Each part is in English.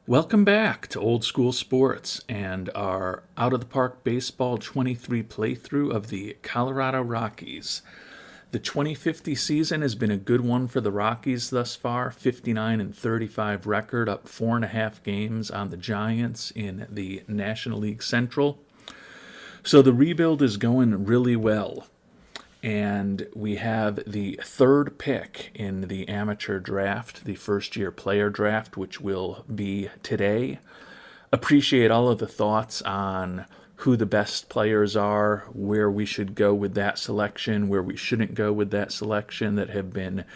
Welcome back to Old School Sports and our Out of the Park Baseball 23 playthrough of the Colorado Rockies. The 2050 season has been a good one for the Rockies thus far. 59-35 record, up 4.5 games on the Giants in the National League Central. So the rebuild is going really well. And we have the third pick in the amateur draft, the first year player draft, which will be today. Appreciate all of the thoughts on who the best players are, where we should go with that selection, where we shouldn't go with that selection, that have been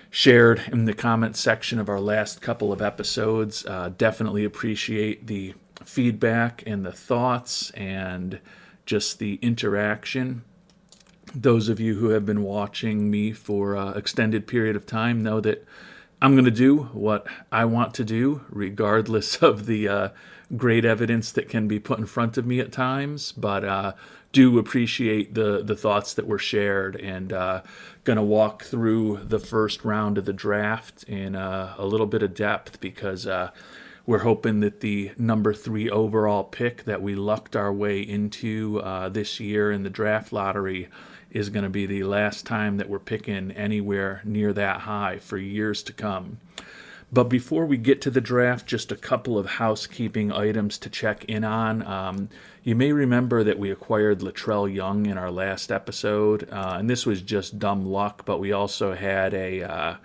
shared in the comment section of our last couple of episodes. Definitely appreciate the feedback and the thoughts and just the interaction. Those of you who have been watching me for an extended period of time know that I'm going to do what I want to do, regardless of the great evidence that can be put in front of me at times. But do appreciate the thoughts that were shared, and going to walk through the first round of the draft in a little bit of depth, because we're hoping that the number 3 overall pick that we lucked our way into this year in the draft lottery is going to be the last time that we're picking anywhere near that high for years to come. But before we get to the draft, just a couple of housekeeping items to check in on. You may remember that we acquired Latrell Young in our last episode, and this was just dumb luck, but we also had a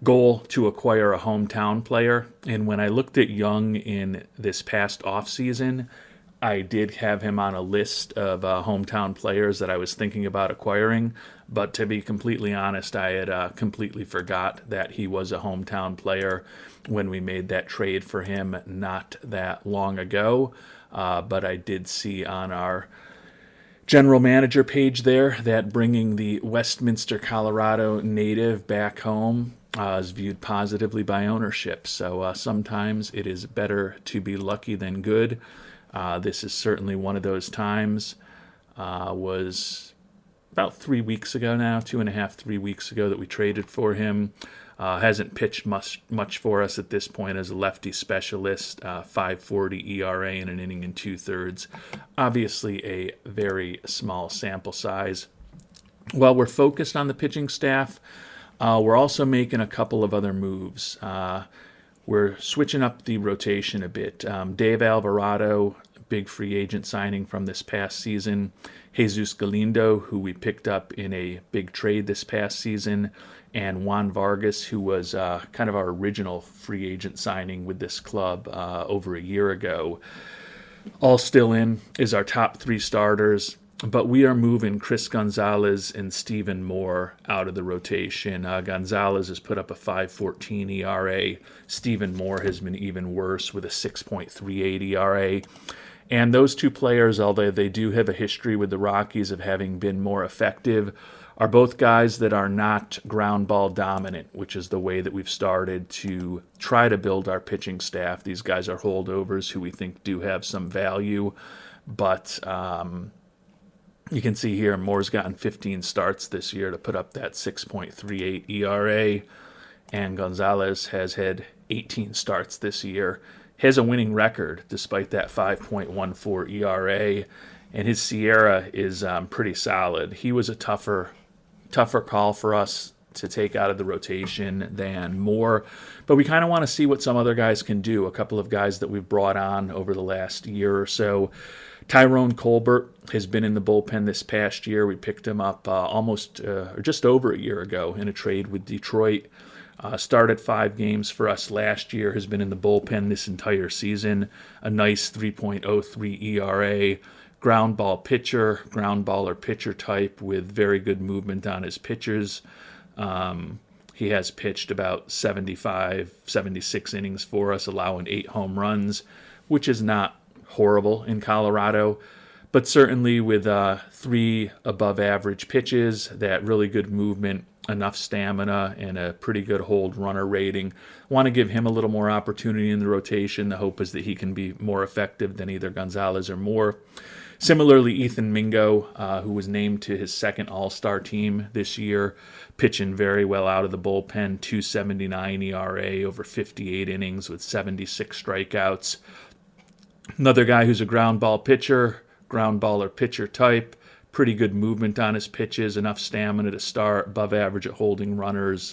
goal to acquire a hometown player. And when I looked at Young in this past offseason, I did have him on a list of hometown players that I was thinking about acquiring, but to be completely honest, I had completely forgot that he was a hometown player when we made that trade for him not that long ago. But I did see on our general manager page there that bringing the Westminster, Colorado native back home is viewed positively by ownership. So sometimes it is better to be lucky than good. This is certainly one of those times. Was about 3 weeks ago now, 2.5, 3 weeks ago, that we traded for him. Hasn't pitched much for us at this point as a lefty specialist. 5.40 ERA in an inning and 2/3. Obviously a very small sample size. While we're focused on the pitching staff, we're also making a couple of other moves. We're switching up the rotation a bit. Dave Alvarado, big free agent signing from this past season. Jesus Galindo, who we picked up in a big trade this past season. And Juan Vargas, who was kind of our original free agent signing with this club over a year ago. All still in is our top 3 starters. But we are moving Chris Gonzalez and Stephen Moore out of the rotation. Gonzalez has put up a 5.14 ERA. Stephen Moore has been even worse with a 6.38 ERA. And those two players, although they do have a history with the Rockies of having been more effective, are both guys that are not ground ball dominant, which is the way that we've started to try to build our pitching staff. These guys are holdovers who we think do have some value, but you can see here Moore's gotten 15 starts this year to put up that 6.38 ERA, and Gonzalez has had 18 starts this year. He has a winning record despite that 5.14 ERA, and his Sierra is pretty solid. He was a tougher call for us to take out of the rotation than Moore, but we kind of want to see what some other guys can do. A couple of guys that we've brought on over the last year or so. Tyrone Colbert has been in the bullpen this past year. We picked him up just over a year ago in a trade with Detroit. Started 5 games for us last year, has been in the bullpen this entire season. A nice 3.03 ERA, ground ball pitcher, ground baller pitcher type with very good movement on his pitches. He has pitched about 75, 76 innings for us, allowing 8 home runs, which is not horrible in Colorado, but certainly with 3 above average pitches, that really good movement, enough stamina, and a pretty good hold runner rating. Want to give him a little more opportunity in the rotation. The hope is that he can be more effective than either Gonzalez or Moore. Similarly, Ethan Mingo, who was named to his second All-Star team this year, pitching very well out of the bullpen, 2.79 ERA over 58 innings with 76 strikeouts. Another guy who's a ground ball pitcher, ground baller pitcher type, pretty good movement on his pitches, enough stamina to start, above average at holding runners.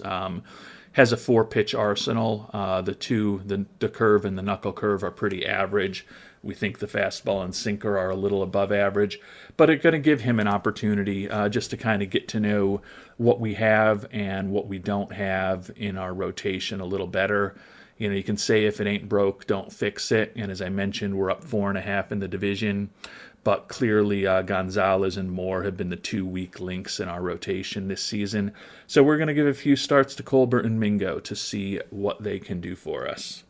Has a 4-pitch arsenal. The curve and the knuckle curve are pretty average. We think the fastball and sinker are a little above average, but it's going to give him an opportunity just to kind of get to know what we have and what we don't have in our rotation a little better. You can say if it ain't broke, don't fix it. And as I mentioned, we're up 4.5 in the division. But clearly Gonzalez and Moore have been the 2 weak links in our rotation this season. So we're going to give a few starts to Colbert and Mingo to see what they can do for us.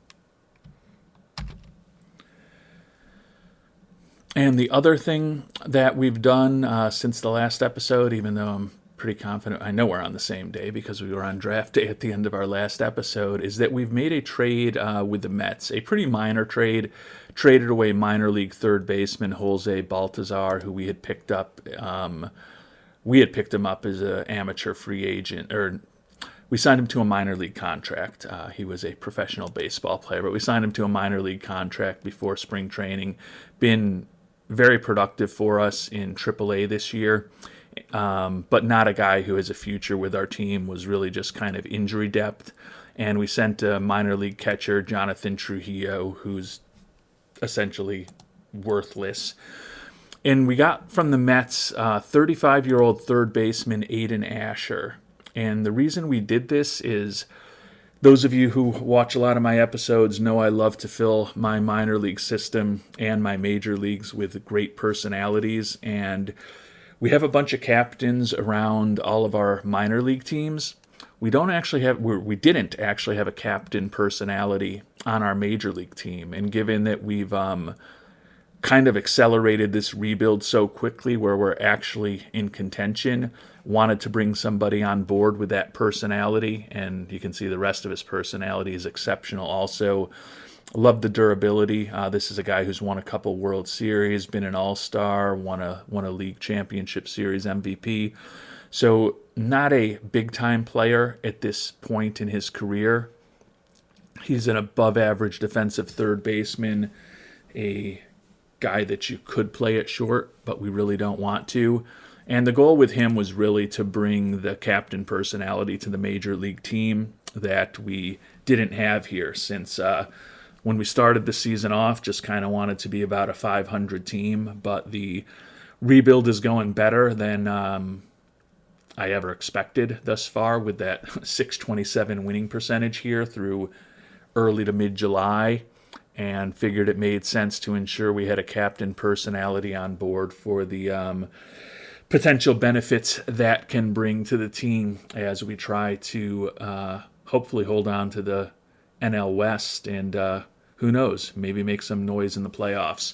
And the other thing that we've done since the last episode, even though I'm pretty confident, I know we're on the same day because we were on draft day at the end of our last episode, is that we've made a trade with the Mets, a pretty minor trade, traded away minor league third baseman Jose Baltazar, who we had picked up. We had picked him up as an amateur free agent, or we signed him to a minor league contract. He was a professional baseball player, but we signed him to a minor league contract before spring training. Been very productive for us in AAA this year. But not a guy who has a future with our team, was really just kind of injury depth. And we sent a minor league catcher, Jonathan Trujillo, who's essentially worthless. And we got from the Mets 35-year-old third baseman Aiden Asher. And the reason we did this is, those of you who watch a lot of my episodes know I love to fill my minor league system and my major leagues with great personalities. And we have a bunch of captains around all of our minor league teams. We didn't actually have a captain personality on our major league team. And given that we've kind of accelerated this rebuild so quickly where we're actually in contention, wanted to bring somebody on board with that personality. And you can see the rest of his personality is exceptional also. Love the durability. This is a guy who's won a couple World Series, been an All-Star, won a League Championship Series MVP. So not a big-time player at this point in his career. He's an above-average defensive third baseman, a guy that you could play at short, but we really don't want to. And the goal with him was really to bring the captain personality to the major league team that we didn't have here, since when we started the season off, just kind of wanted to be about a 500 team, but the rebuild is going better than I ever expected thus far, with that 627 winning percentage here through early to mid-July, and figured it made sense to ensure we had a captain personality on board for the potential benefits that can bring to the team as we try to hopefully hold on to the NL West and who knows, maybe make some noise in the playoffs.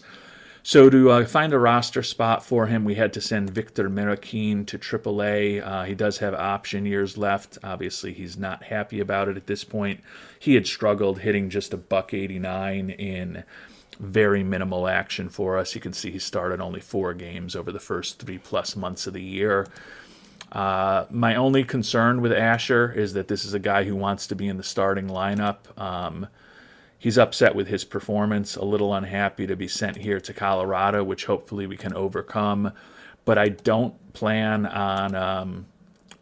So to find a roster spot for him, we had to send Victor Mirakin to AAA. He does have option years left. Obviously, he's not happy about it at this point. He had struggled hitting just a .189 in very minimal action for us. You can see he started only 4 games over the first 3+ months of the year. My only concern with Asher is that this is a guy who wants to be in the starting lineup. He's upset with his performance, a little unhappy to be sent here to Colorado, which hopefully we can overcome. But I don't plan on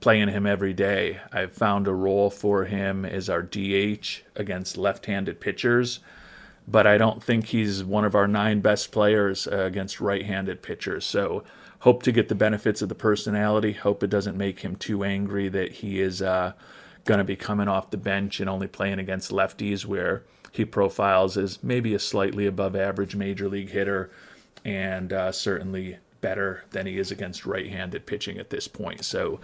playing him every day. I've found a role for him as our DH against left-handed pitchers, but I don't think he's one of our 9 best players against right-handed pitchers. So hope to get the benefits of the personality. Hope it doesn't make him too angry that he is going to be coming off the bench and only playing against lefties, where he profiles as maybe a slightly above average major league hitter, and certainly better than he is against right-handed pitching at this point. So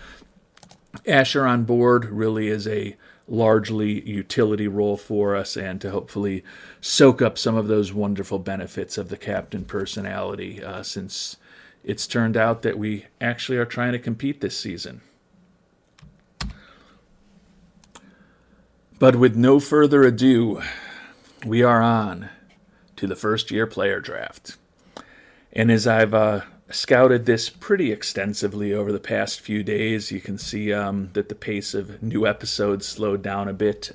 Asher on board really is a largely utility role for us, and to hopefully soak up some of those wonderful benefits of the captain personality, since it's turned out that we actually are trying to compete this season. But with no further ado, we are on to the first-year player draft. And as I've scouted this pretty extensively over the past few days, you can see that the pace of new episodes slowed down a bit.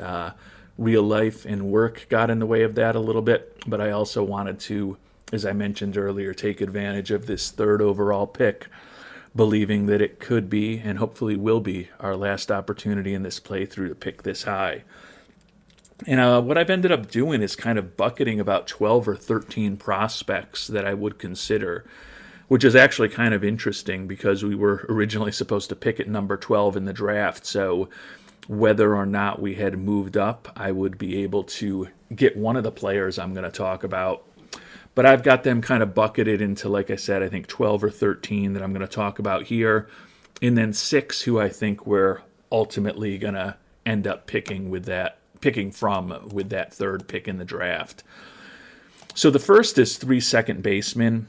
Real life and work got in the way of that a little bit, but I also wanted to, as I mentioned earlier, take advantage of this third overall pick, believing that it could be and hopefully will be our last opportunity in this playthrough to pick this high. And what I've ended up doing is kind of bucketing about 12 or 13 prospects that I would consider, which is actually kind of interesting because we were originally supposed to pick at number 12 in the draft. So whether or not we had moved up, I would be able to get one of the players I'm going to talk about. But I've got them kind of bucketed into, like I said, I think 12 or 13 that I'm going to talk about here, and then 6 who I think we're ultimately going to end up picking with that third pick in the draft. So the first is 3 second basemen,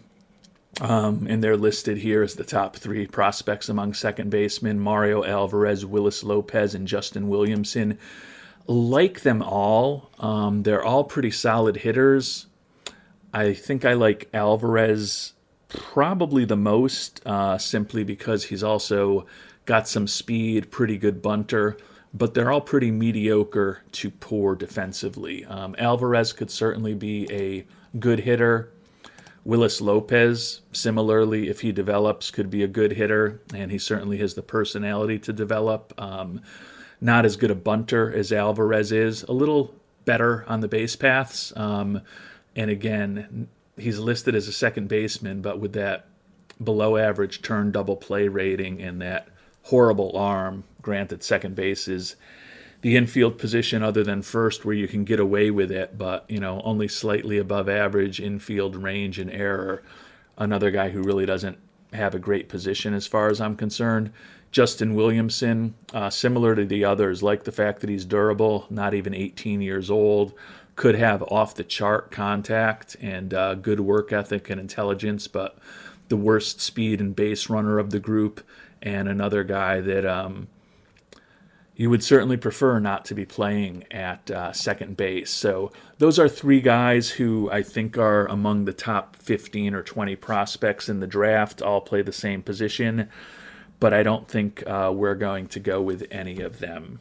and they're listed here as the top 3 prospects among second basemen: Mario Alvarez, Willis Lopez, and Justin Williamson. Like them all, they're all pretty solid hitters. I think I like Alvarez probably the most, simply because he's also got some speed, pretty good bunter, but they're all pretty mediocre to poor defensively. Alvarez could certainly be a good hitter. Willis Lopez, similarly, if he develops, could be a good hitter, and he certainly has the personality to develop. Not as good a bunter as Alvarez is, a little better on the base paths. And again, he's listed as a second baseman, but with that below average turn double play rating and that horrible arm, granted second base is the infield position other than first where you can get away with it, but only slightly above average infield range and error. Another guy who really doesn't have a great position as far as I'm concerned. Justin Williamson, similar to the others, like the fact that he's durable, not even 18 years old, could have off-the-chart contact and good work ethic and intelligence, but the worst speed and base runner of the group, and another guy that you would certainly prefer not to be playing at second base. So those are 3 guys who I think are among the top 15 or 20 prospects in the draft, all play the same position, but I don't think we're going to go with any of them.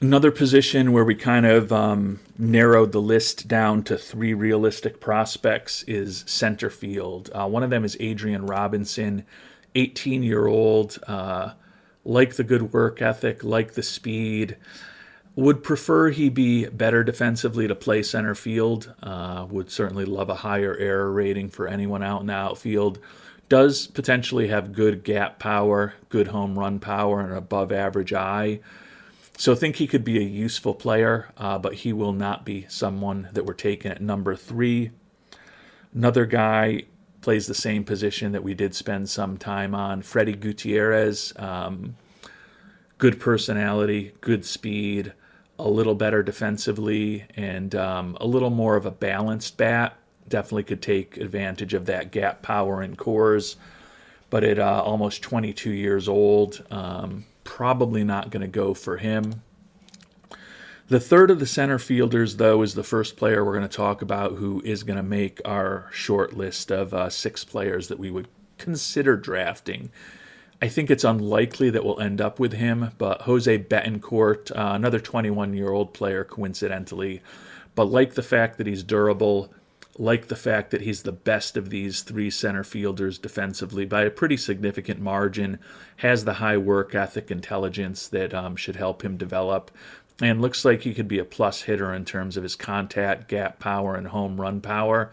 Another position where we kind of narrowed the list down to 3 realistic prospects is center field. One of them is Adrian Robinson, 18-year-old, like the good work ethic, like the speed. Would prefer he be better defensively to play center field. Would certainly love a higher error rating for anyone out in the outfield. Does potentially have good gap power, good home run power, and an above average eye. So I think he could be a useful player, but he will not be someone that we're taking at number 3. Another guy plays the same position that we did spend some time on, Freddie Gutierrez. Good personality, good speed, a little better defensively, and a little more of a balanced bat. Definitely could take advantage of that gap power in cores, but at almost 22 years old, probably not going to go for him. The third of the center fielders, though, is the first player we're going to talk about who is going to make our short list of 6 players that we would consider drafting. I think it's unlikely that we'll end up with him, but Jose Betancourt, another 21-year-old player, coincidentally, but like the fact that he's durable, like the fact that he's the best of these 3 center fielders defensively by a pretty significant margin, has the high work ethic, intelligence that should help him develop, and looks like he could be a plus hitter in terms of his contact, gap power, and home run power.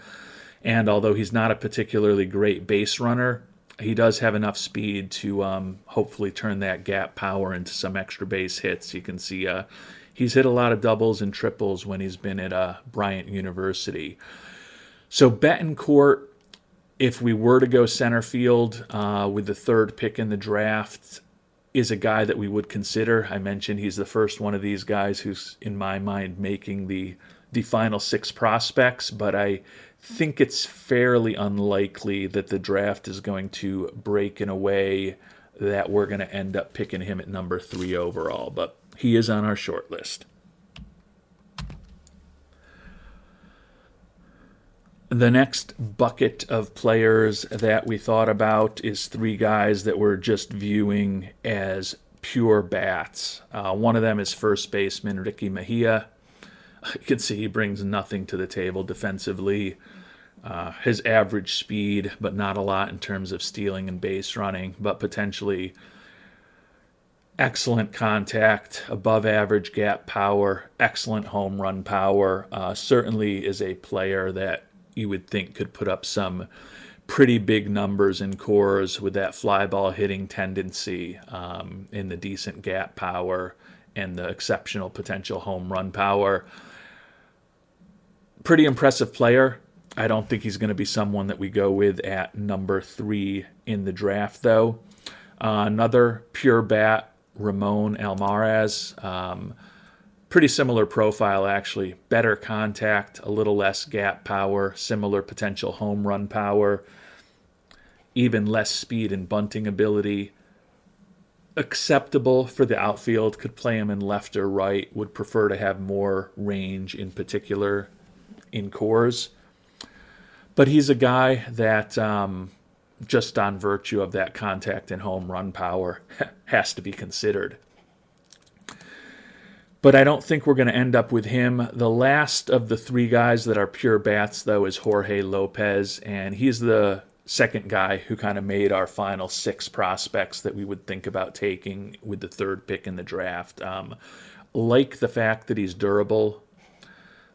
And although he's not a particularly great base runner, he does have enough speed to hopefully turn that gap power into some extra base hits. You can see he's hit a lot of doubles and triples when he's been at Bryant University. So Betancourt, if we were to go center field with the 3rd pick in the draft, is a guy that we would consider. I mentioned he's the first one of these guys who's, in my mind, making the final 6 prospects, but I think it's fairly unlikely that the draft is going to break in a way that we're going to end up picking him at number 3 overall, but he is on our short list. The next bucket of players that we thought about is three guys that we're just viewing as pure bats. One of them is first baseman Ricky Mejia. You can see he brings nothing to the table defensively. His average speed, but not a lot in terms of stealing and base running, but potentially excellent contact, above average gap power, excellent home run power. Certainly is a player that you would think could put up some pretty big numbers in cores with that fly ball hitting tendency, in the decent gap power and the exceptional potential home run power. Pretty impressive player. I don't think he's going to be someone that we go with at number 3 in the draft, though. Another pure bat, Ramon Almaraz. Pretty similar profile, actually. Better contact, a little less gap power, similar potential home run power, even less speed and bunting ability. Acceptable for the outfield, could play him in left or right, would prefer to have more range in particular in cores. But he's a guy that, just on virtue of that contact and home run power, has to be considered. But I don't think we're going to end up with him. The last of the three guys that are pure bats, though, is Jorge Lopez, and he's the second guy who kind of made our final 6 prospects that we would think about taking with the 3rd pick in the draft. Like the fact that he's durable,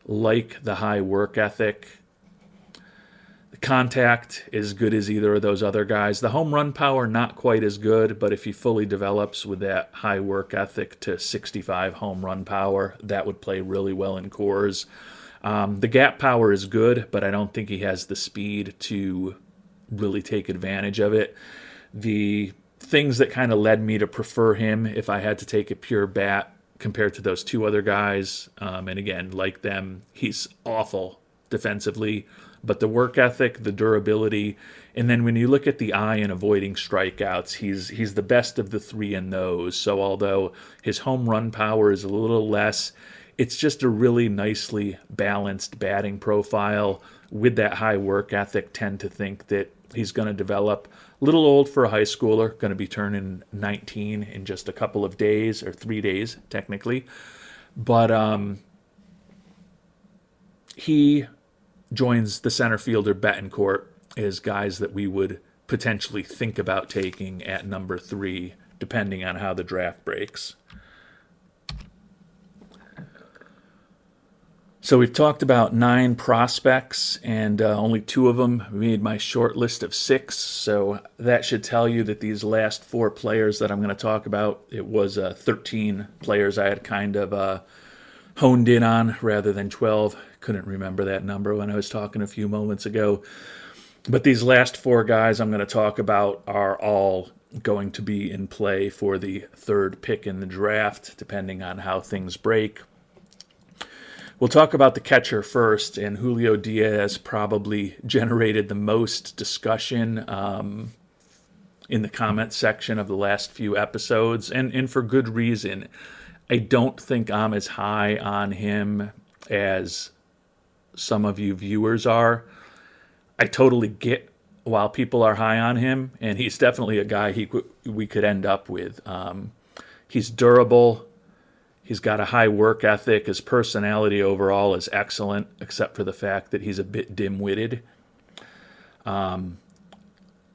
like the high work ethic. The contact is good as either of those other guys. The home run power, not quite as good, but if he fully develops with that high work ethic to 65 home run power, that would play really well in cores. The gap power is good, but I don't think he has the speed to really take advantage of it. The things that kind of led me to prefer him if I had to take a pure bat compared to those 2 other guys, and again, like them, he's awful defensively, but the work ethic, the durability, and then when you look at the eye and avoiding strikeouts, he's the best of the 3 in those. So although his home run power is a little less, it's just a really nicely balanced batting profile with that high work ethic. Tend to think that he's going to develop. A little old for a high schooler, going to be turning 19 in just a couple of days, or 3 days technically. But he joins the center fielder Betancourt as guys that we would potentially think about taking at number 3, depending on how the draft breaks. So we've talked about 9 prospects, and only 2 of them made my short list of 6. So that should tell you that these last 4 players that I'm going to talk about, it was 13 players I had kind of honed in on rather than 12. Couldn't remember that number when I was talking a few moments ago. But these last 4 guys I'm going to talk about are all going to be in play for the 3rd pick in the draft, depending on how things break. We'll talk about the catcher first, and Julio Diaz probably generated the most discussion in the comment section of the last few episodes, and for good reason. I don't think I'm as high on him as some of you viewers are. I totally get why people are high on him, and he's definitely a guy we could end up with. He's durable. He's got a high work ethic. His personality overall is excellent, except for the fact that he's a bit dim-witted.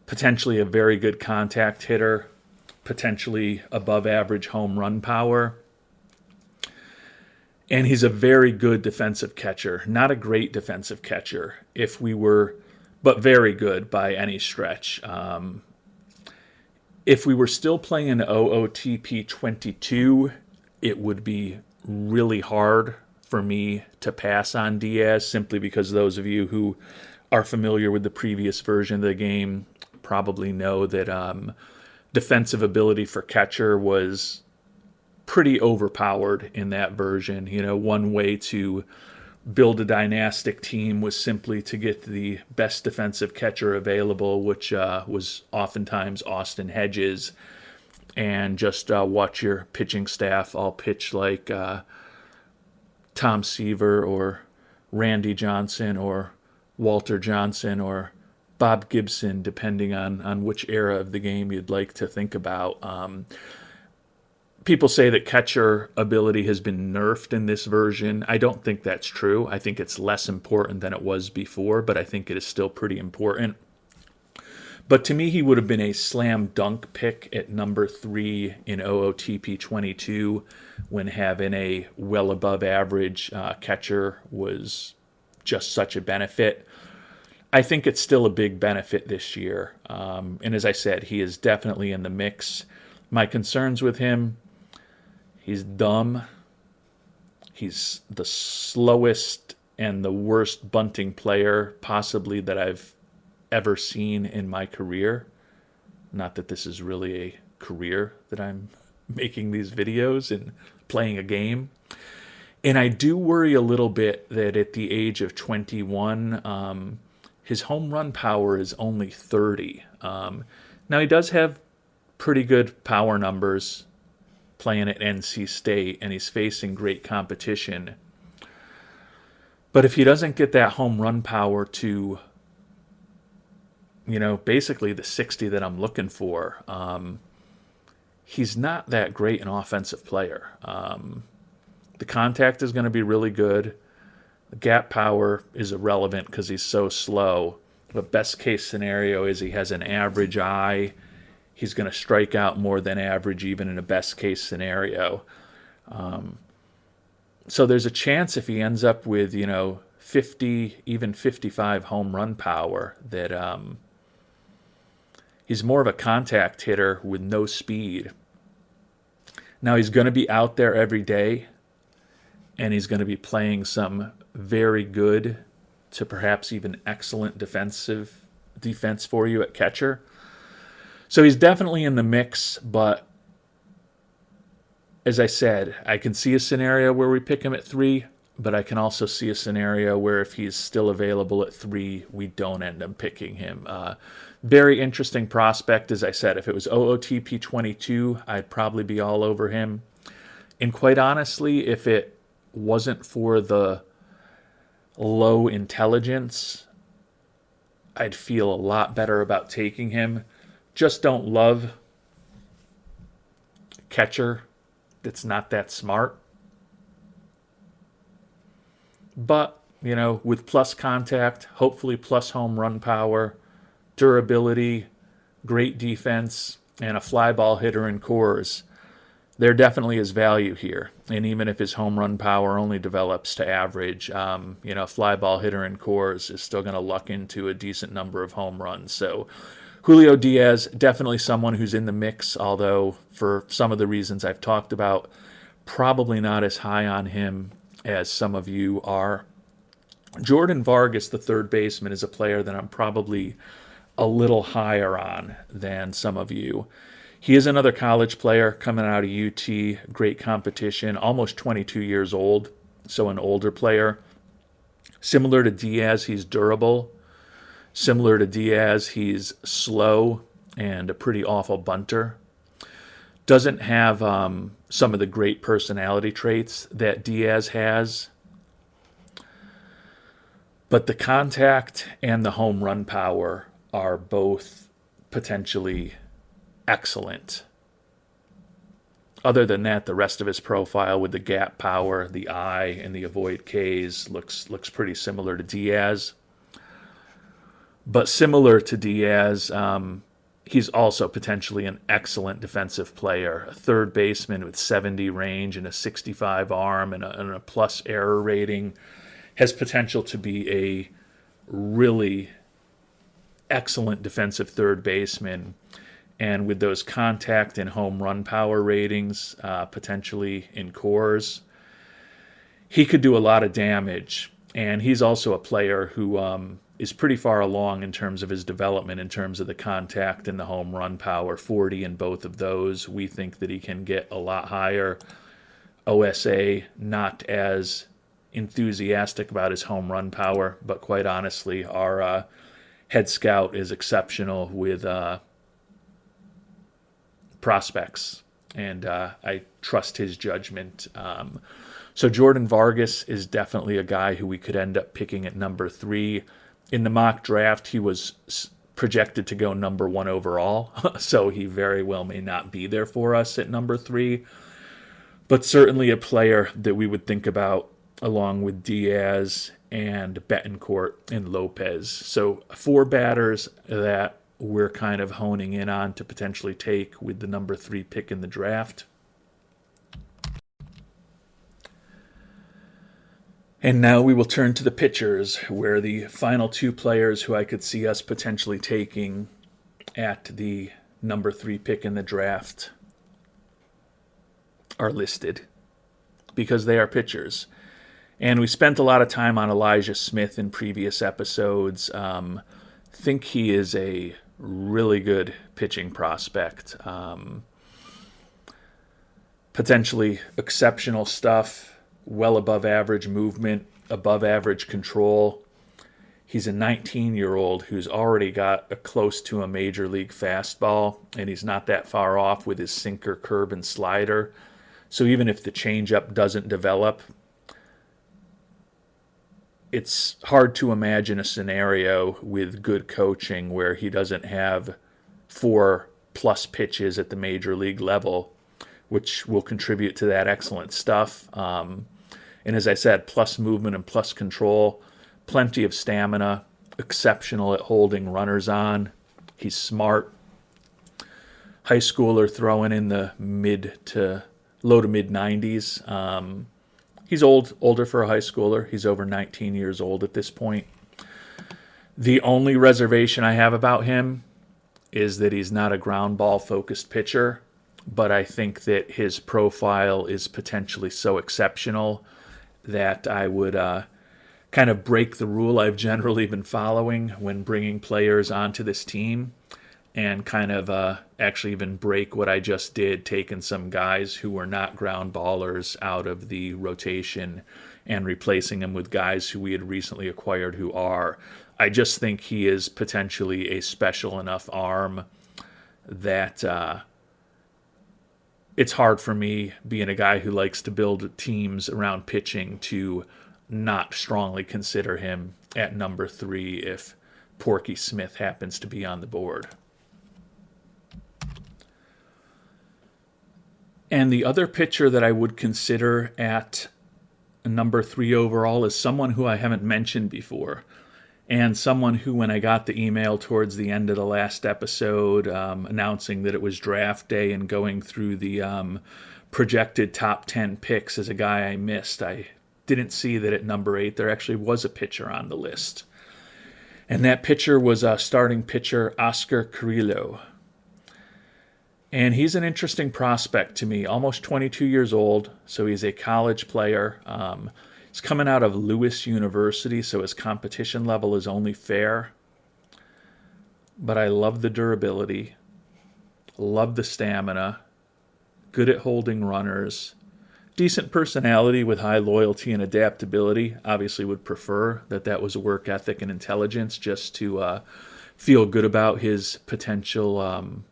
Potentially a very good contact hitter. Potentially above average home run power. And he's a very good defensive catcher. Not a great defensive catcher, but very good by any stretch. If we were still playing OOTP 22, it would be really hard for me to pass on Diaz, simply because those of you who are familiar with the previous version of the game probably know that defensive ability for catcher was pretty overpowered in that version. You know, one way to build a dynastic team was simply to get the best defensive catcher available, which was oftentimes Austin Hedges, and just watch your pitching staff all pitch like Tom Seaver or Randy Johnson or Walter Johnson or Bob Gibson, depending on which era of the game you'd like to think about. People say that catcher ability has been nerfed in this version. I don't think that's true. I think it's less important than it was before, but I think it is still pretty important. But to me, he would have been a slam dunk pick at number 3 in OOTP 22 when having a well above average catcher was just such a benefit. I think it's still a big benefit this year. And as I said, he is definitely in the mix. My concerns with him: he's dumb. He's the slowest and the worst bunting player possibly that I've ever seen in my career. Not that this is really a career that I'm making these videos and playing a game. And I do worry a little bit that at the age of 21, his home run power is only 30. Now, he does have pretty good power numbers playing at NC State, and he's facing great competition. But if he doesn't get that home run power to, basically the 60 that I'm looking for, he's not that great an offensive player. The contact is going to be really good. The gap power is irrelevant because he's so slow. The best case scenario is he has an average eye. He's going to strike out more than average even in a best case scenario. So there's a chance if he ends up with, 50, even 55 home run power that he's more of a contact hitter with no speed. Now, he's going to be out there every day, and he's going to be playing some very good to perhaps even excellent defense for you at catcher. So he's definitely in the mix, but as I said, I can see a scenario where we pick him at 3, but I can also see a scenario where if he's still available at 3, we don't end up picking him. Very interesting prospect, as I said. If it was OOTP 22, I'd probably be all over him. And quite honestly, if it wasn't for the low intelligence, I'd feel a lot better about taking him. Just don't love catcher that's not that smart. But, with plus contact, hopefully plus home run power, durability, great defense, and a fly ball hitter in cores, there definitely is value here. And even if his home run power only develops to average, fly ball hitter in cores is still going to luck into a decent number of home runs. So Julio Diaz, definitely someone who's in the mix, although for some of the reasons I've talked about, probably not as high on him as some of you are. Jordan Vargas, the third baseman, is a player that I'm probably a little higher on than some of you. He is another college player coming out of UT, great competition, almost 22 years old, so an older player. Similar to Diaz, he's durable. Similar to Diaz, he's slow and a pretty awful bunter. Doesn't have some of the great personality traits that Diaz has. But the contact and the home run power are both potentially excellent. Other than that, the rest of his profile with the gap power, the eye, and the avoid Ks looks pretty similar to Diaz. But similar to Diaz, he's also potentially an excellent defensive player. A third baseman with 70 range and a 65 arm and a plus error rating. Has potential to be a really excellent defensive third baseman. And with those contact and home run power ratings, potentially in cores, he could do a lot of damage. And he's also a player who is pretty far along in terms of his development, in terms of the contact and the home run power, 40 in both of those. We think that he can get a lot higher. OSA, not as enthusiastic about his home run power, but quite honestly, our head scout is exceptional with prospects, and I trust his judgment. So Jordan Vargas is definitely a guy who we could end up picking at number 3. In the mock draft, he was projected to go number 1 overall, so he very well may not be there for us at number 3, but certainly a player that we would think about along with Diaz and Betancourt and Lopez. So 4 batters that we're kind of honing in on to potentially take with the number 3 pick in the draft. And now we will turn to the pitchers, where the final 2 players who I could see us potentially taking at the number 3 pick in the draft are listed, because they are pitchers. And we spent a lot of time on Elijah Smith in previous episodes. Think he is a really good pitching prospect. Potentially exceptional stuff. Well above average movement, above average control. He's a 19-year-old who's already got a close to a major league fastball, and he's not that far off with his sinker, curve, and slider. So even if the changeup doesn't develop, it's hard to imagine a scenario with good coaching where he doesn't have 4+ pitches at the major league level, which will contribute to that excellent stuff. And as I said, plus movement and plus control, plenty of stamina, exceptional at holding runners on. He's smart. High schooler throwing in the low to mid 90s. He's older for a high schooler. He's over 19 years old at this point. The only reservation I have about him is that he's not a ground ball focused pitcher, but I think that his profile is potentially so exceptional that I would kind of break the rule I've generally been following when bringing players onto this team, and kind of actually even break what I just did, taking some guys who were not ground ballers out of the rotation and replacing them with guys who we had recently acquired who are. I just think he is potentially a special enough arm that it's hard for me, being a guy who likes to build teams around pitching, to not strongly consider him at number 3 if Porky Smith happens to be on the board. And the other pitcher that I would consider at number 3 overall is someone who I haven't mentioned before, and someone who, when I got the email towards the end of the last episode announcing that it was draft day and going through the projected top 10 picks, as a guy I missed. I didn't see that at number 8 there actually was a pitcher on the list. And that pitcher was starting pitcher Oscar Carrillo. And he's an interesting prospect to me, almost 22 years old, so he's a college player. He's coming out of Lewis University, so his competition level is only fair. But I love the durability, love the stamina, good at holding runners, decent personality with high loyalty and adaptability. Obviously would prefer that was a work ethic and intelligence, just to feel good about his potential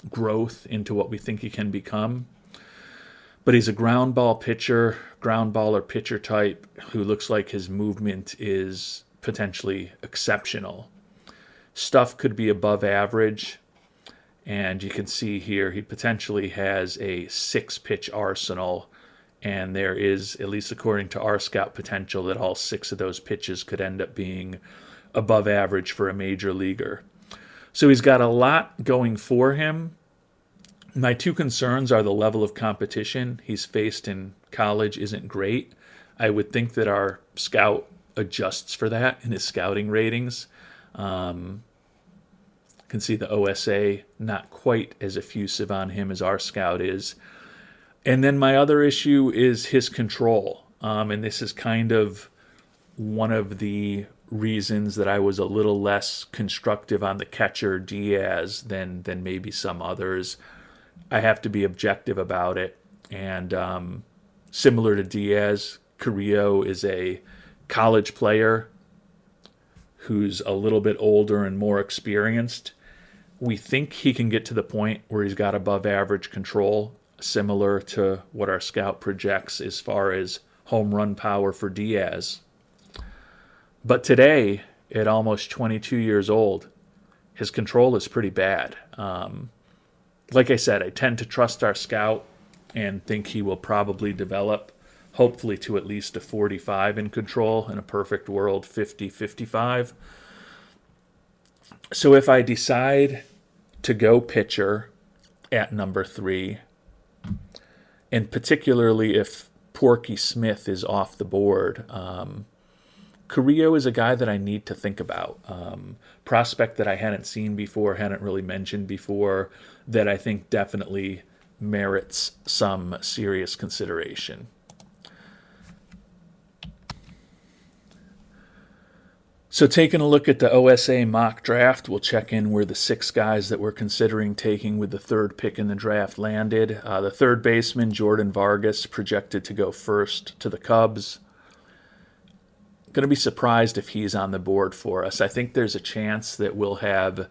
growth into what we think he can become. But he's a ground ball pitcher, ground baller pitcher type, who looks like his movement is potentially exceptional. Stuff could be above average, and you can see here he potentially has a 6-pitch arsenal, and there is, at least according to our scout, potential that all 6 of those pitches could end up being above average for a major leaguer. So he's got a lot going for him. My 2 concerns are the level of competition he's faced in college isn't great. I would think that our scout adjusts for that in his scouting ratings. Can see the OSA not quite as effusive on him as our scout is. And then my other issue is his control. And this is kind of one of the reasons that I was a little less constructive on the catcher Diaz than maybe some others. I have to be objective about it. And similar to Diaz, Carrillo is a college player who's a little bit older and more experienced. We think he can get to the point where he's got above average control, similar to what our scout projects as far as home run power for Diaz. But today, at almost 22 years old, his control is pretty bad. Like I said, I tend to trust our scout and think he will probably develop, hopefully, to at least a 45 in control. In a perfect world, 50, 55. So if I decide to go pitcher at number 3, and particularly if Porky Smith is off the board, Carrillo is a guy that I need to think about. Prospect that I hadn't seen before, hadn't really mentioned before, that I think definitely merits some serious consideration. So taking a look at the OSA mock draft, we'll check in where the 6 guys that we're considering taking with the 3rd pick in the draft landed. The 3rd baseman, Jordan Vargas, projected to go first to the Cubs. Going to be surprised if he's on the board for us. I think there's a chance that we'll have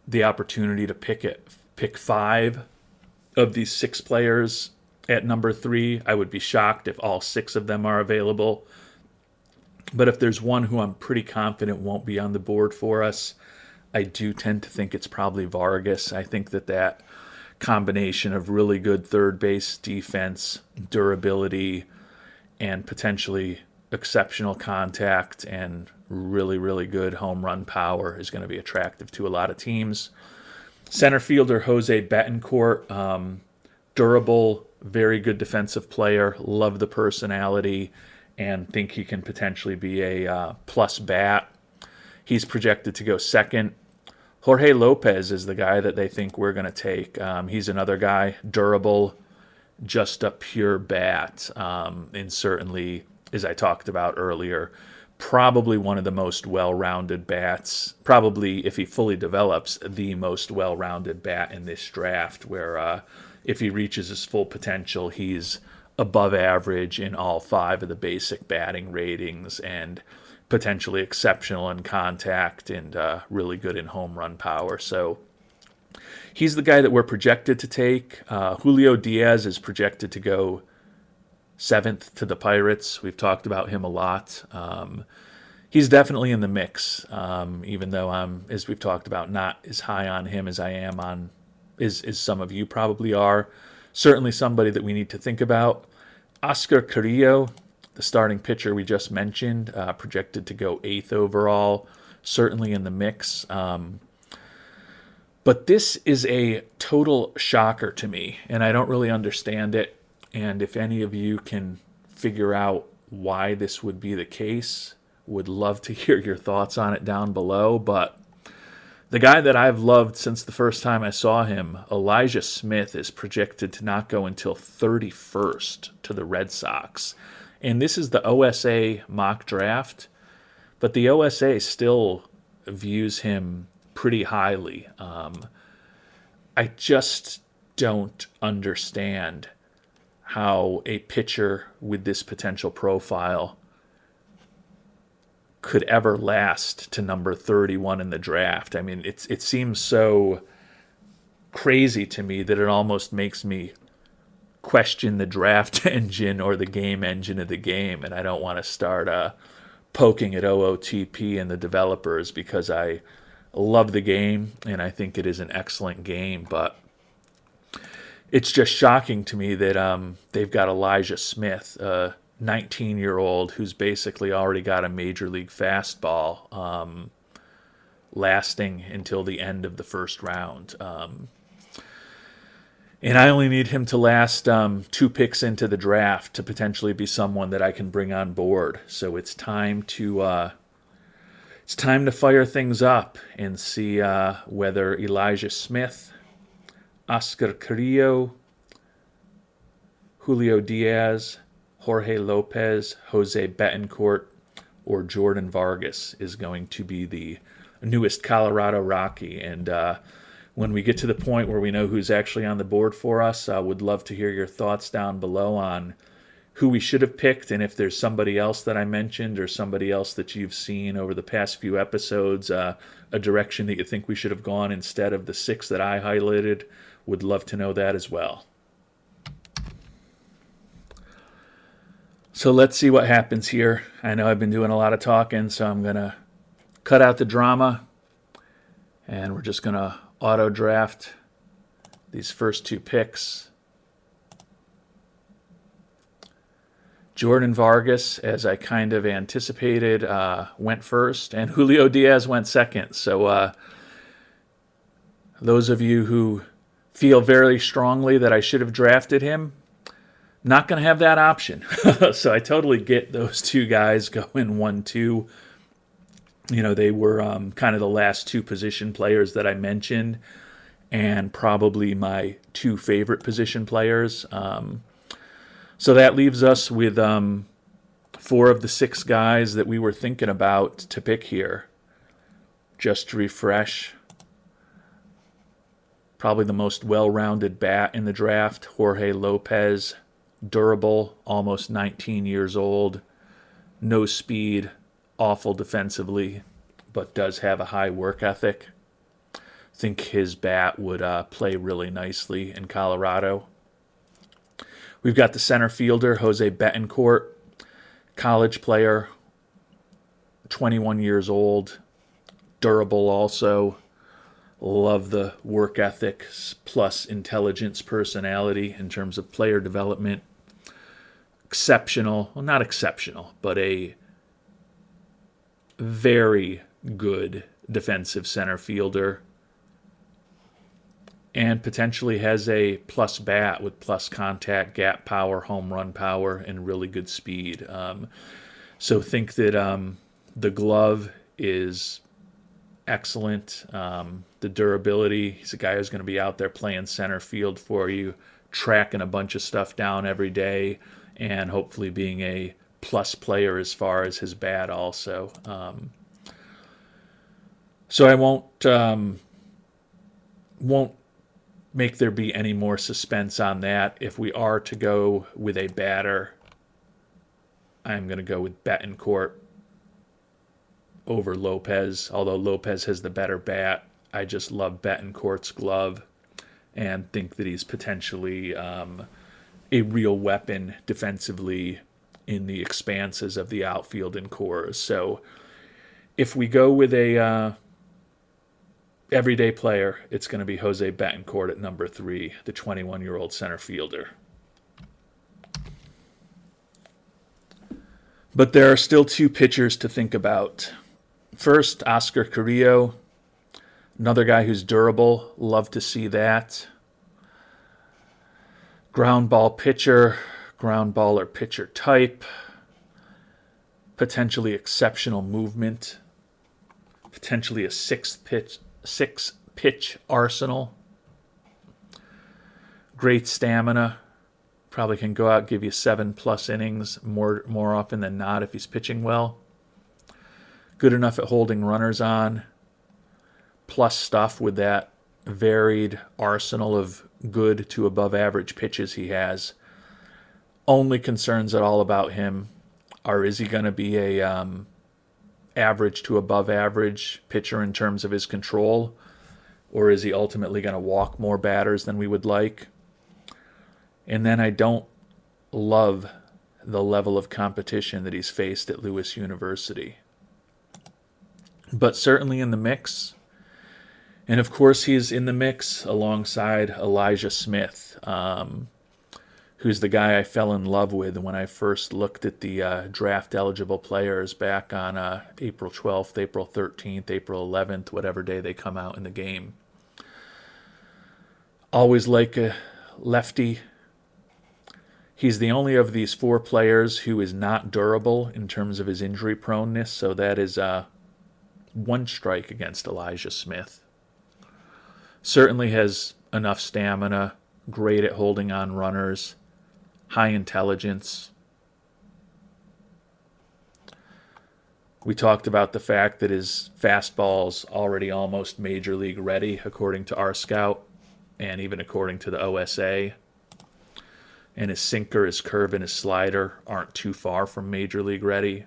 the opportunity to pick 5 of these 6 players at number 3. I would be shocked if all 6 of them are available. But if there's one who I'm pretty confident won't be on the board for us, I do tend to think it's probably Vargas. I think that combination of really good third base defense, durability, and potentially exceptional contact and really, really good home run power is going to be attractive to a lot of teams. Center fielder Jose Betancourt, durable, very good defensive player, love the personality, and think he can potentially be a plus bat. He's projected to go second. Jorge Lopez is the guy that they think we're going to take. He's another guy, durable, just a pure bat, and certainly, as I talked about earlier, probably one of the most well-rounded bats, probably, if he fully develops, the most well-rounded bat in this draft, where if he reaches his full potential, he's above average in all 5 of the basic batting ratings and potentially exceptional in contact and really good in home run power. So he's the guy that we're projected to take. Julio Diaz is projected to go 7th to the Pirates. We've talked about him a lot. He's definitely in the mix, even though I'm, as we've talked about, not as high on him as I am on, as some of you probably are. Certainly somebody that we need to think about. Oscar Carrillo, the starting pitcher we just mentioned, projected to go 8th overall, certainly in the mix. But this is a total shocker to me, and I don't really understand it. And if any of you can figure out why this would be the case, would love to hear your thoughts on it down below. But the guy that I've loved since the first time I saw him, Elijah Smith, is projected to not go until 31st to the Red Sox. And this is the OSA mock draft, but the OSA still views him pretty highly. I just don't understand how a pitcher with this potential profile could ever last to number 31 in the draft. I mean, it seems so crazy to me that it almost makes me question the draft engine or the game engine of the game, and I don't want to start poking at OOTP and the developers because I love the game and I think it is an excellent game, but it's just shocking to me that they've got Elijah Smith, 19-year-old who's basically already got a major league fastball lasting until the end of the first round. And I only need him to last 2 picks into the draft to potentially be someone that I can bring on board. So it's time to fire things up and see whether Elijah Smith, Oscar Carrillo, Julio Diaz, Jorge Lopez, Jose Betancourt, or Jordan Vargas is going to be the newest Colorado Rocky. And when we get to the point where we know who's actually on the board for us, I would love to hear your thoughts down below on who we should have picked, and if there's somebody else that I mentioned or somebody else that you've seen over the past few episodes, a direction that you think we should have gone instead of the 6 that I highlighted, would love to know that as well. So let's see what happens here. I know I've been doing a lot of talking, so I'm going to cut out the drama, and we're just going to auto draft these first two picks. Jordan Vargas, as I kind of anticipated, went first, and Julio Diaz went second. So those of you who feel very strongly that I should have drafted him, not going to have that option. So I totally get those two guys going 1-2. They were kind of the last two position players that I mentioned, and probably my two favorite position players. So that leaves us with 4 of the 6 guys that we were thinking about to pick here. Just to refresh, probably the most well-rounded bat in the draft, Jorge Lopez. Durable, almost 19 years old. No speed, awful defensively, but does have a high work ethic. I think his bat would play really nicely in Colorado. We've got the center fielder, Jose Betancourt, college player, 21 years old, durable also. Love the work ethic plus intelligence, personality in terms of player development. Exceptional, well, not exceptional, but a very good defensive center fielder. And potentially has a plus bat with plus contact, gap power, home run power, and really good speed. So think that the glove is excellent. The durability, he's a guy who's going to be out there playing center field for you, tracking a bunch of stuff down every day, and hopefully being a plus player as far as his bat also. So I won't make there be any more suspense on that. If we are to go with a batter, I'm going to go with Betancourt over Lopez, although Lopez has the better bat. I just love Betancourt's glove and think that he's potentially a real weapon defensively in the expanses of the outfield and cores. So if we go with a everyday player, it's going to be Jose Betancourt at number 3, the 21-year-old center fielder. But there are still 2 pitchers to think about. First, Oscar Carrillo, another guy who's durable. Love to see that. Ground ball pitcher, ground ball or pitcher type. Potentially exceptional movement. Potentially a 6-pitch arsenal. Great stamina. Probably can go out, give you 7+ innings more often than not if he's pitching well. Good enough at holding runners on. Plus stuff with that varied arsenal of good to above average pitches he has. Only concerns at all about him are, is he going to be a average to above average pitcher in terms of his control, or is he ultimately going to walk more batters than we would like? And then I don't love the level of competition that he's faced at Lewis University. But certainly in the mix. And of course he's in the mix alongside Elijah Smith, who's the guy I fell in love with when I first looked at the draft-eligible players back on April 12th, April 13th, April 11th, whatever day they come out in the game. Always like a lefty. He's the only of these 4 players who is not durable in terms of his injury proneness, so that is 1 strike against Elijah Smith. Certainly has enough stamina, great at holding on runners, high intelligence. We talked about the fact that his fastball's already almost major league ready, according to our scout, and even according to the OSA. And his sinker, his curve, and his slider aren't too far from major league ready.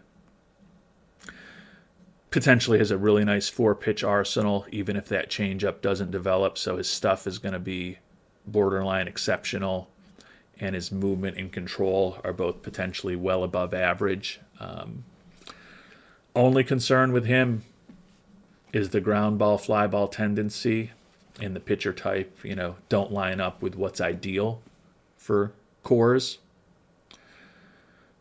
Potentially has a really nice 4-pitch arsenal, even if that changeup doesn't develop, so his stuff is going to be borderline exceptional, and his movement and control are both potentially well above average. Only concern with him is the ground ball, fly ball tendency and the pitcher type, don't line up with what's ideal for Coors.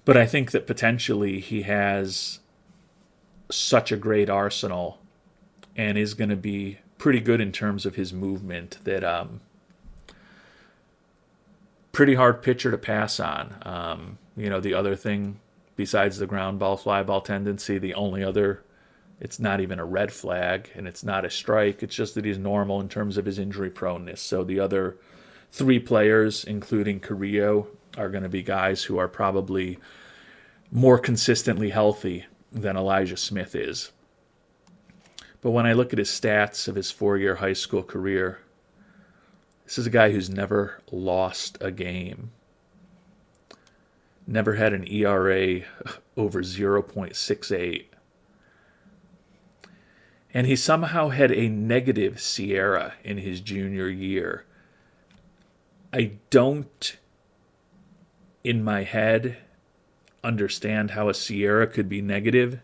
But I think that potentially he has such a great arsenal and is going to be pretty good in terms of his movement that pretty hard pitcher to pass on. The other thing besides the ground ball, fly ball tendency, the only other, it's not even a red flag and it's not a strike. It's just that he's normal in terms of his injury proneness. So the other three players, including Carrillo, are going to be guys who are probably more consistently healthy than Elijah Smith is. But when I look at his stats of his 4-year high school career, this is a guy who's never lost a game. Never had an ERA over 0.68. And he somehow had a negative SIERA in his junior year. I don't, in my head, understand how a SIERA could be negative.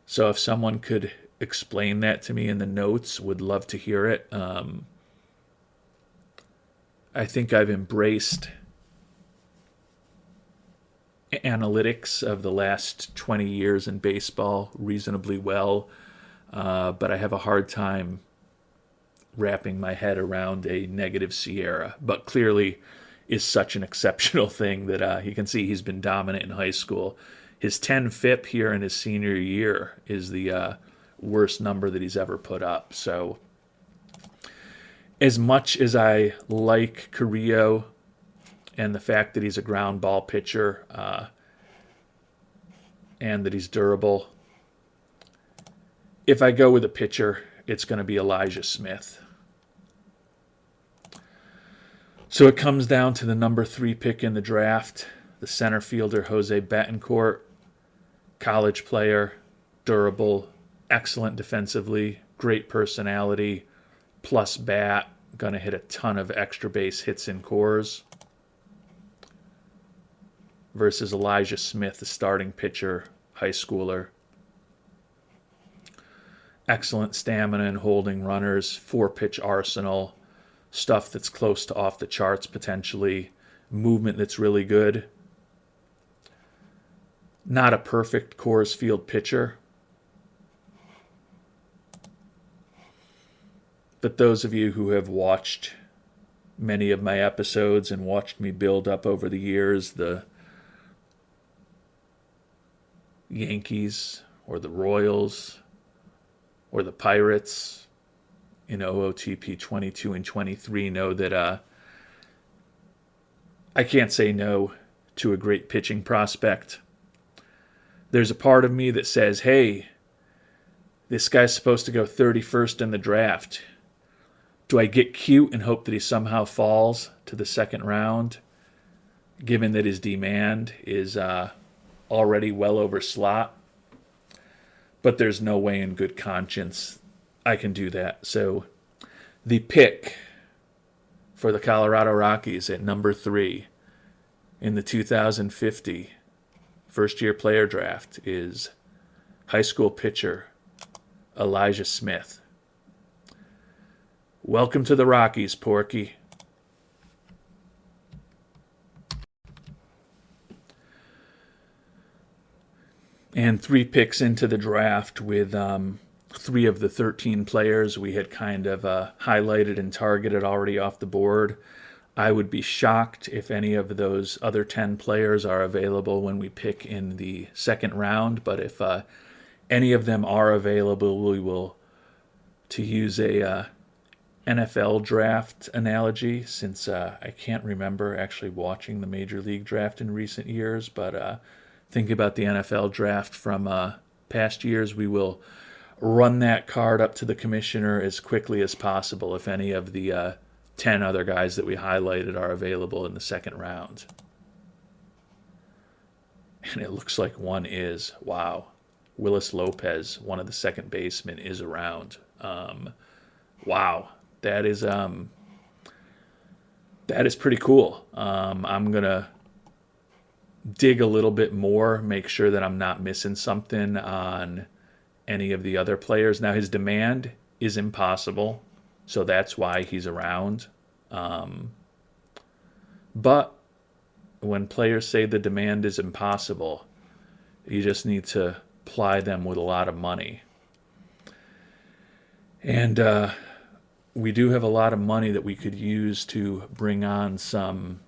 So if someone could explain that to me in the notes, would love to hear it. I think I've embraced analytics of the last 20 years in baseball reasonably well, but I have a hard time wrapping my head around a negative SIERA. But clearly is such an exceptional thing that you can see he's been dominant in high school. His 10 FIP here in his senior year is the worst number that he's ever put up. So as much as I like Carrillo and the fact that he's a ground ball pitcher and that he's durable, if I go with a pitcher, it's going to be Elijah Smith. So it comes down to the number 3 pick in the draft, the center fielder Jose Betancourt, college player, durable, excellent defensively, great personality, plus bat, going to hit a ton of extra base hits in Coors. Versus Elijah Smith, the starting pitcher, high schooler. Excellent stamina and holding runners, 4-pitch arsenal, stuff that's close to off the charts potentially, movement that's really good. Not a perfect Coors Field pitcher. But those of you who have watched many of my episodes and watched me build up over the years the Yankees or the Royals or the Pirates in OOTP 22 and 23 know that I can't say no to a great pitching prospect. There's a part of me that says, hey, this guy's supposed to go 31st in the draft. Do I get cute and hope that he somehow falls to the second round, given that his demand is already well over slot? But there's no way in good conscience I can do that. So the pick for the Colorado Rockies at number 3 in the 2050 first-year player draft is high school pitcher Elijah Smith. Welcome to the Rockies, Porky. And 3 picks into the draft with 3 of the 13 players we had kind of highlighted and targeted already off the board. I would be shocked if any of those other 10 players are available when we pick in the second round. But if any of them are available, we will, to use a NFL draft analogy, since I can't remember actually watching the Major League draft in recent years, but think about the NFL draft from past years. We will run that card up to the commissioner as quickly as possible if any of the 10 other guys that we highlighted are available in the second round. And it looks like one is. Wow. Willis Lopez, one of the second basemen, is around. Wow. That is pretty cool. I'm going to dig a little bit more, make sure that I'm not missing something on any of the other players. Now, his demand is impossible, so that's why he's around. But when players say the demand is impossible, you just need to ply them with a lot of money. And we do have a lot of money that we could use to bring on some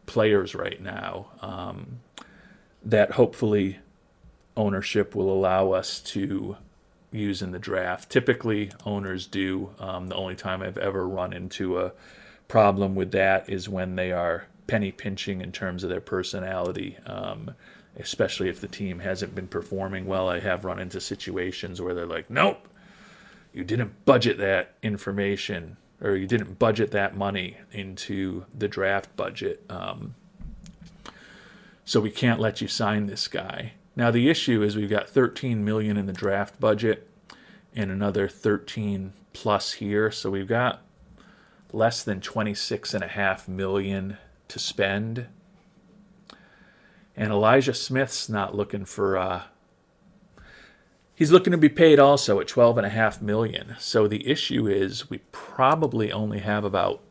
players right now that hopefully ownership will allow us to use in the draft. Typically, owners do. The only time I've ever run into a problem with that is when they are penny pinching in terms of their personality, especially if the team hasn't been performing well. I have run into situations where they're like, nope, you didn't budget that information, or you didn't budget that money into the draft budget. So we can't let you sign this guy. Now the issue is we've got $13 million in the draft budget and another 13 plus here. So we've got less than $26.5 million to spend. And Elijah Smith's not looking for he's looking to be paid also at $12.5 million. So the issue is we probably only have about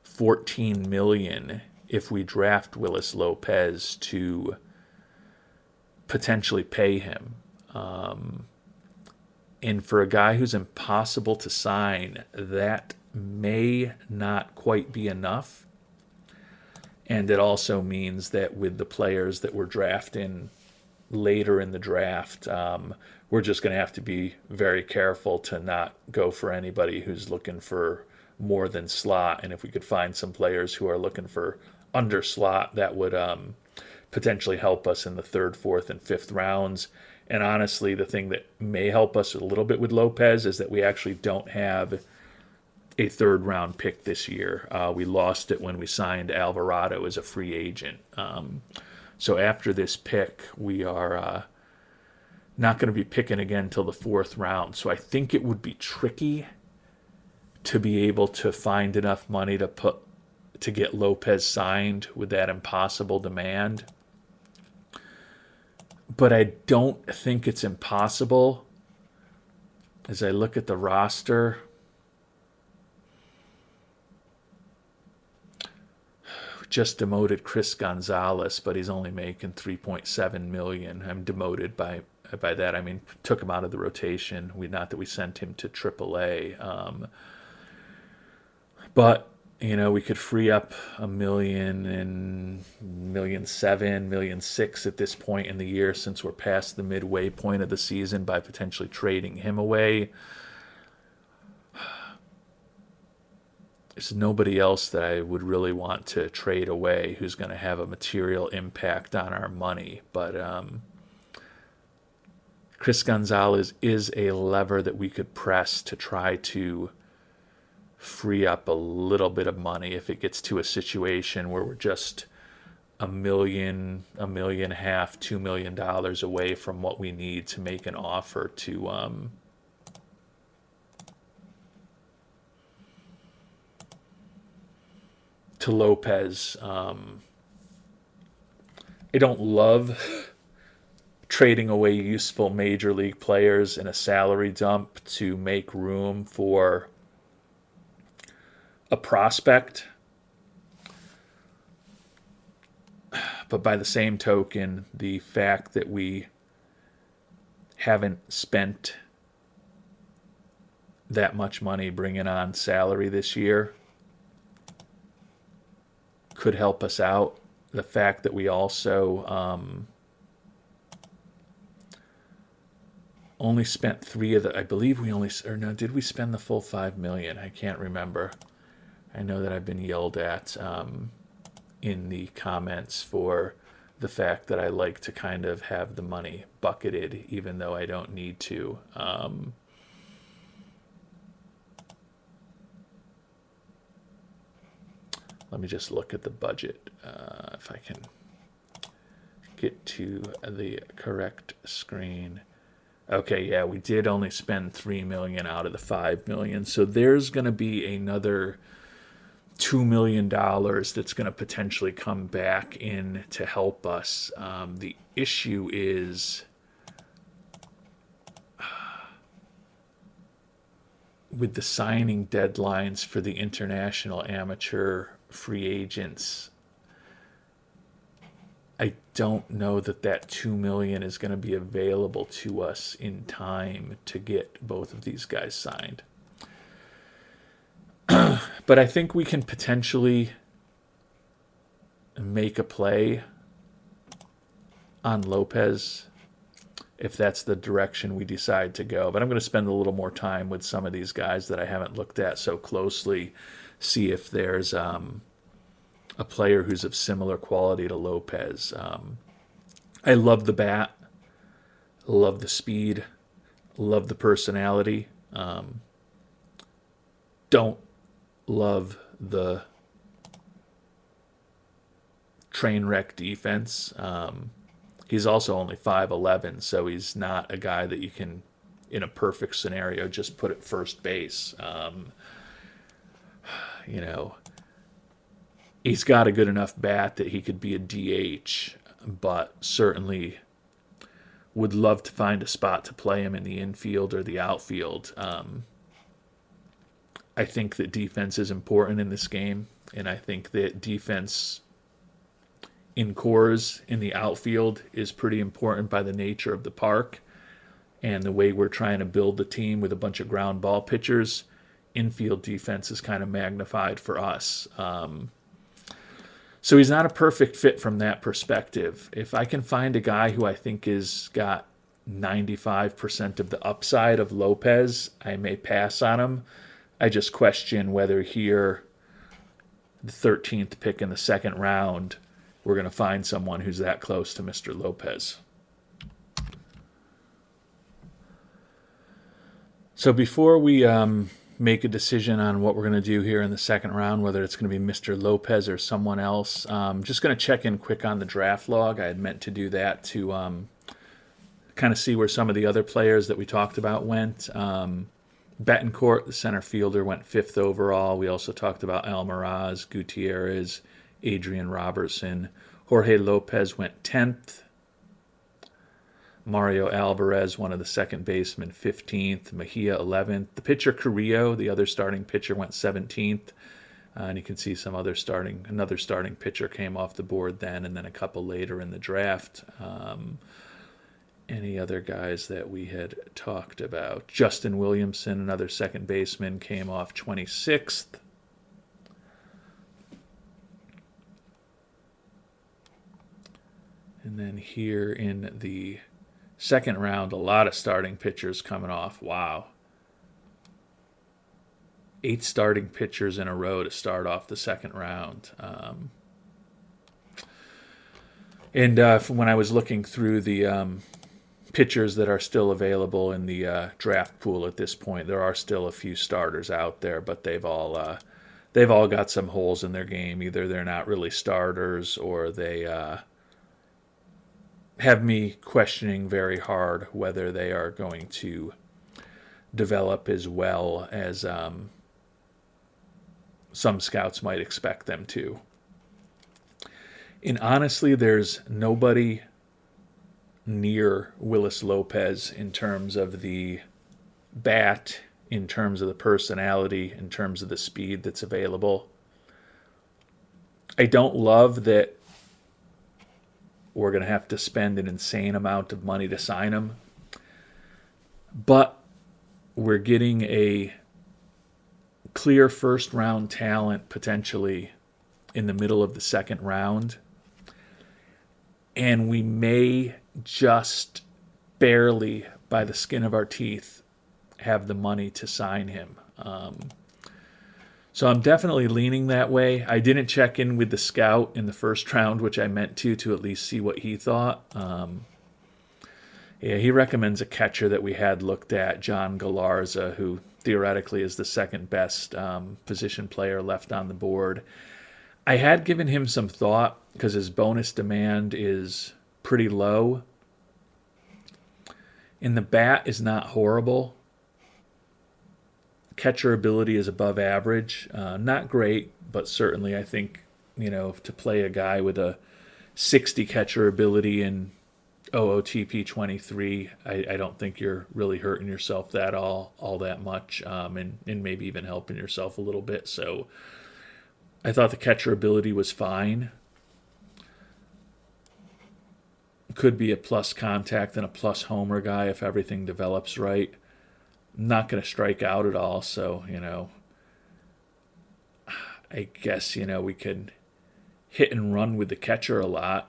$14 million if we draft Willis Lopez to potentially pay him. And for a guy who's impossible to sign, that may not quite be enough. And it also means that with the players that we're drafting later in the draft, we're just going to have to be very careful to not go for anybody who's looking for more than slot. And if we could find some players who are looking for under slot, that would potentially help us in the third, fourth, and fifth rounds. And honestly, the thing that may help us a little bit with Lopez is that we actually don't have a third round pick this year. We lost it when we signed Alvarado as a free agent. So after this pick, we are not going to be picking again until the fourth round. So I think it would be tricky to be able to find enough money to get Lopez signed with that impossible demand. But I don't think it's impossible. As I look at the roster, just demoted Chris Gonzalez, but he's only making $3.7 million. I'm demoted by that. I mean, took him out of the rotation. Not that we sent him to AAA. But we could free up $1 million and $1.7 million, $1.6 million at this point in the year, since we're past the midway point of the season, by potentially trading him away. There's nobody else that I would really want to trade away who's going to have a material impact on our money. But Chris Gonzalez is a lever that we could press to try to free up a little bit of money if it gets to a situation where we're just $1 million, $1.5 million, $2 million away from what we need to make an offer to Lopez. I don't love trading away useful major league players in a salary dump to make room for a prospect. But by the same token, the fact that we haven't spent that much money bringing on salary this year could help us out. The fact that we also only spent did we spend the full $5 million? I can't remember. I know that I've been yelled at in the comments for the fact that I like to kind of have the money bucketed, even though I don't need to. Let me just look at the budget, if I can get to the correct screen. Okay, yeah, we did only spend $3 million out of the $5 million. So there's going to be another $2 million that's going to potentially come back in to help us. The issue is with the signing deadlines for the international amateur free agents, I don't know that that 2 million is going to be available to us in time to get both of these guys signed. But I think we can potentially make a play on Lopez if that's the direction we decide to go. But I'm going to spend a little more time with some of these guys that I haven't looked at so closely, see if there's a player who's of similar quality to Lopez. I love the bat, love the speed, love the personality. Don't love the train wreck defense. He's also only 5'11", so he's not a guy that you can, in a perfect scenario, just put at first base. He's got a good enough bat that he could be a DH, but certainly would love to find a spot to play him in the infield or the outfield. I think that defense is important in this game, and I think that defense in cores in the outfield is pretty important by the nature of the park and the way we're trying to build the team with a bunch of ground ball pitchers. Infield defense is kind of magnified for us. So he's not a perfect fit from that perspective. If I can find a guy who I think has got 95% of the upside of Lopez, I may pass on him. I just question whether here, the 13th pick in the second round, we're going to find someone who's that close to Mr. Lopez. So before we make a decision on what we're going to do here in the second round, whether it's going to be Mr. Lopez or someone else, I'm just going to check in quick on the draft log. I had meant to do that to kind of see where some of the other players that we talked about went. Betancourt, the center fielder, went 5th overall. We also talked about Almaraz, Gutierrez, Adrian Robertson. Jorge Lopez went 10th. Mario Alvarez, one of the second basemen, 15th. Mejia, 11th. The pitcher Carrillo, the other starting pitcher, went 17th. And you can see another starting pitcher came off the board then, and then a couple later in the draft. Any other guys that we had talked about? Justin Williamson, another second baseman, came off 26th. And then here in the second round, a lot of starting pitchers coming off. Wow. 8 starting pitchers in a row to start off the second round. When I was looking through the pitchers that are still available in the draft pool at this point, there are still a few starters out there, but they've all got some holes in their game. Either they're not really starters, or they have me questioning very hard whether they are going to develop as well as some scouts might expect them to. And honestly, there's nobody near Willis Lopez in terms of the bat, in terms of the personality, in terms of the speed that's available. I don't love that we're going to have to spend an insane amount of money to sign him, but we're getting a clear first-round talent potentially in the middle of the second round, and we may just barely, by the skin of our teeth, have the money to sign him. So I'm definitely leaning that way. I didn't check in with the scout in the first round, which I meant to at least see what he thought. He recommends a catcher that we had looked at, John Galarza, who theoretically is the second best position player left on the board. I had given him some thought because his bonus demand is pretty low. And the bat is not horrible. Catcher ability is above average. Not great, but certainly I think, to play a guy with a 60 catcher ability and OOTP 23. I don't think you're really hurting yourself all that much, and maybe even helping yourself a little bit. So I thought the catcher ability was fine. Could be a plus contact and a plus homer guy if everything develops right. Not going to strike out at all, so I guess we could hit and run with the catcher a lot.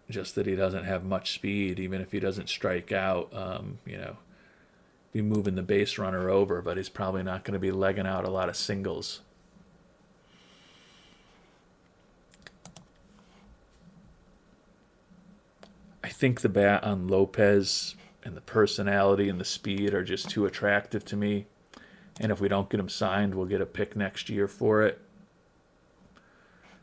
Just that he doesn't have much speed, even if he doesn't strike out. Be moving the base runner over, but he's probably not going to be legging out a lot of singles. I think the bat on Lopez and the personality and the speed are just too attractive to me. And if we don't get him signed, we'll get a pick next year for it.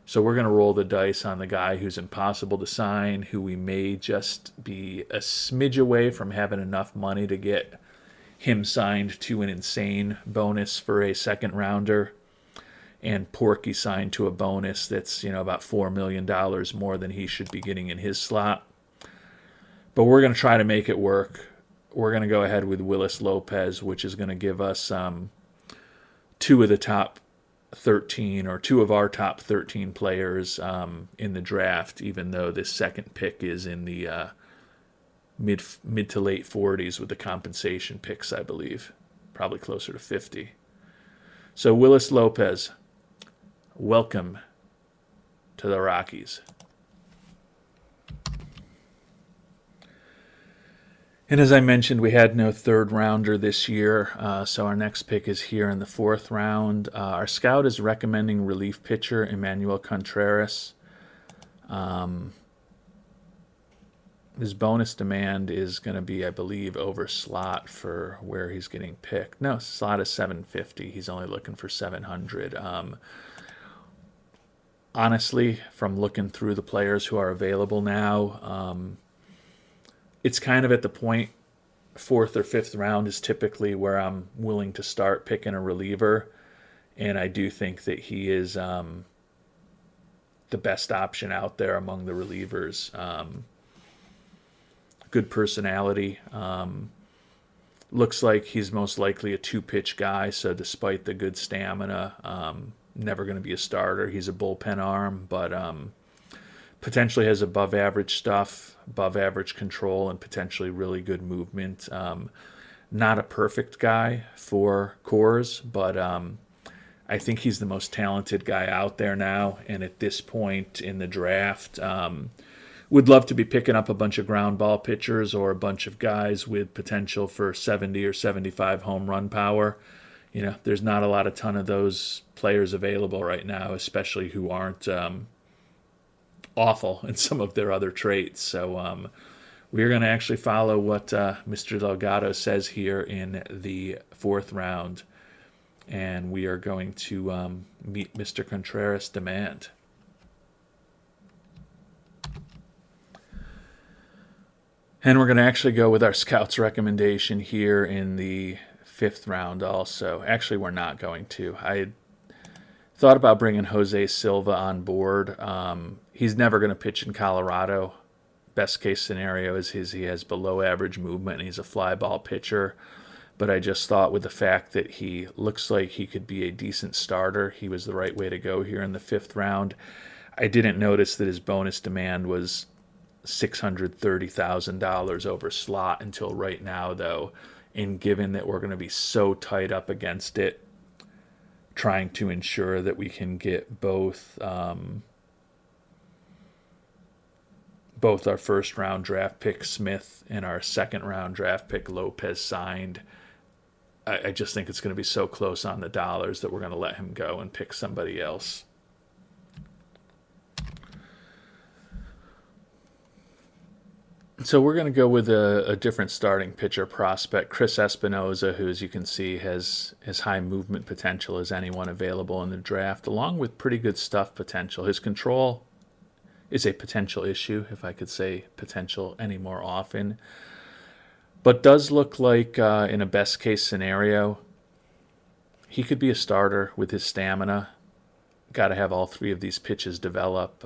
So we're going to roll the dice on the guy who's impossible to sign, who we may just be a smidge away from having enough money to get him signed to an insane bonus for a second rounder, and Porky signed to a bonus that's about $4 million more than he should be getting in his slot. But we're going to try to make it work. We're going to go ahead with Willis Lopez, which is going to give us two of the top 13 or two of our top 13 players in the draft, even though this second pick is in the mid to late 40s with the compensation picks, I believe. Probably closer to 50. So Willis Lopez, welcome to the Rockies. And as I mentioned, we had no third rounder this year, so our next pick is here in the fourth round. Our scout is recommending relief pitcher Emmanuel Contreras. His bonus demand is going to be, I believe, over slot for where he's getting picked. No, slot is 750. He's only looking for 700. Honestly, from looking through the players who are available now, it's kind of at the point, fourth or fifth round is typically where I'm willing to start picking a reliever. And I do think that he is the best option out there among the relievers. Good personality. Looks like he's most likely a two-pitch guy, so despite the good stamina, never going to be a starter. He's a bullpen arm, but potentially has above average stuff, above average control, and potentially really good movement. Not a perfect guy for Coors, but I think he's the most talented guy out there now. And at this point in the draft, would love to be picking up a bunch of ground ball pitchers or a bunch of guys with potential for 70 or 75 home run power. There's not a ton of those players available right now, especially who aren't awful in some of their other traits. So we're going to actually follow what Mr. Delgado says here in the fourth round, and we are going to meet Mr. Contreras' demand. And we're going to actually go with our scout's recommendation here in the fifth round also. Actually, we're not going to. I thought about bringing Jose Silva on board. He's never going to pitch in Colorado. Best case scenario is he has below average movement and he's a fly ball pitcher. But I just thought with the fact that he looks like he could be a decent starter, he was the right way to go here in the fifth round. I didn't notice that his bonus demand was $630,000 over slot until right now, though. And given that we're going to be so tight up against it, trying to ensure that we can get both our first round draft pick Smith and our second round draft pick Lopez signed, I just think it's going to be so close on the dollars that we're going to let him go and pick somebody else. So we're going to go with a different starting pitcher prospect, Chris Espinoza, who, as you can see, has as high movement potential as anyone available in the draft, along with pretty good stuff potential. His control is a potential issue, if I could say potential any more often, but does look like in a best case scenario, he could be a starter with his stamina. Got to have all three of these pitches develop,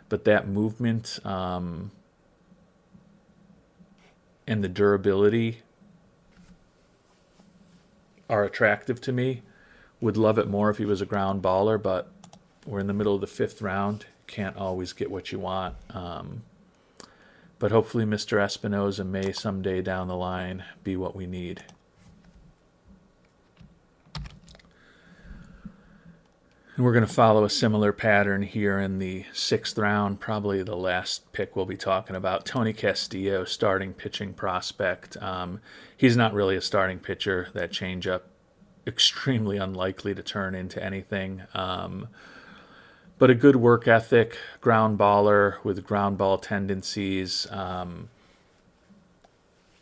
but that movement and the durability are attractive to me. Would love it more if he was a ground baller, but we're in the middle of the 5th round. Can't always get what you want. But hopefully Mr. Espinoza may someday down the line be what we need. And we're going to follow a similar pattern here in the 6th round, probably the last pick we'll be talking about. Tony Castillo, starting pitching prospect. He's not really a starting pitcher. That changeup, extremely unlikely to turn into anything. But a good work ethic, ground baller with ground ball tendencies.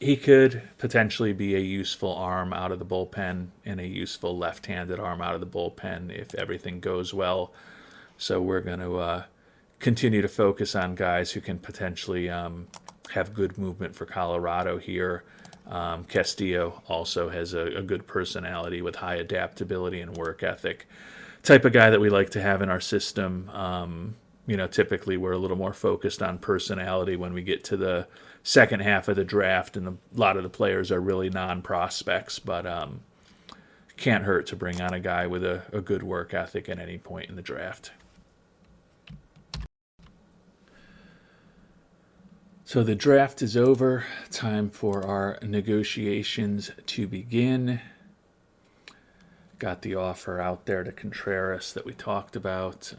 He could potentially be a useful arm out of the bullpen and a useful left-handed arm out of the bullpen if everything goes well. So we're going to continue to focus on guys who can potentially have good movement for Colorado here. Castillo also has a good personality with high adaptability and work ethic. Type of guy that we like to have in our system. Typically we're a little more focused on personality when we get to the second half of the draft, and a lot of the players are really non-prospects, but can't hurt to bring on a guy with a good work ethic at any point in the draft. So the draft is over. Time for our negotiations to begin. Got the offer out there to Contreras that we talked about.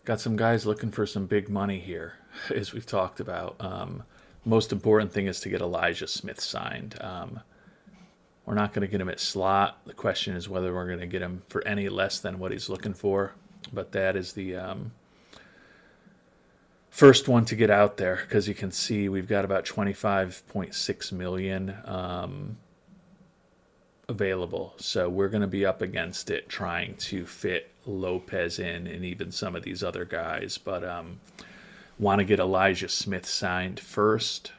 Got some guys looking for some big money here, as we've talked about. Most important thing is to get Elijah Smith signed. We're not going to get him at slot. The question is whether we're going to get him for any less than what he's looking for. But that is the first one to get out there, because you can see we've got about $25.6 million available. So we're going to be up against it trying to fit Lopez in and even some of these other guys. But want to get Elijah Smith signed first.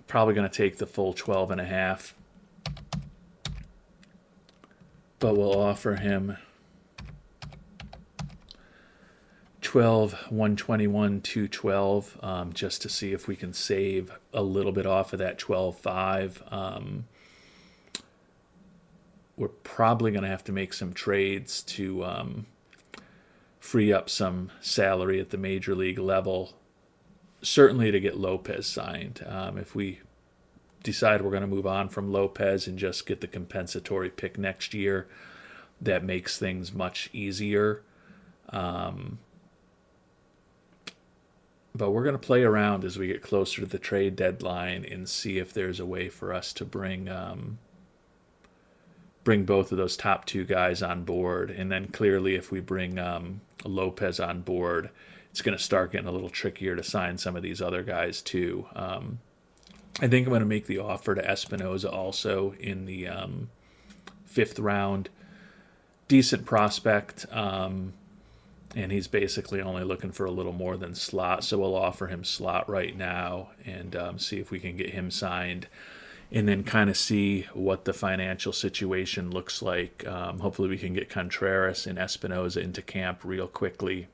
Probably going to take the full 12.5. But we'll offer him 12, 121, 212, just to see if we can save a little bit off of that 12.5. We're probably going to have to make some trades to free up some salary at the major league level, certainly to get Lopez signed. If we decide we're going to move on from Lopez and just get the compensatory pick next year, that makes things much easier. But we're going to play around as we get closer to the trade deadline and see if there's a way for us to bring both of those top two guys on board. And then clearly if we bring Lopez on board, it's going to start getting a little trickier to sign some of these other guys too. I think I'm going to make the offer to Espinoza also in the 5th round. Decent prospect. And he's basically only looking for a little more than slot. So we'll offer him slot right now and see if we can get him signed. And then kind of see what the financial situation looks like. Hopefully we can get Contreras and Espinoza into camp real quickly.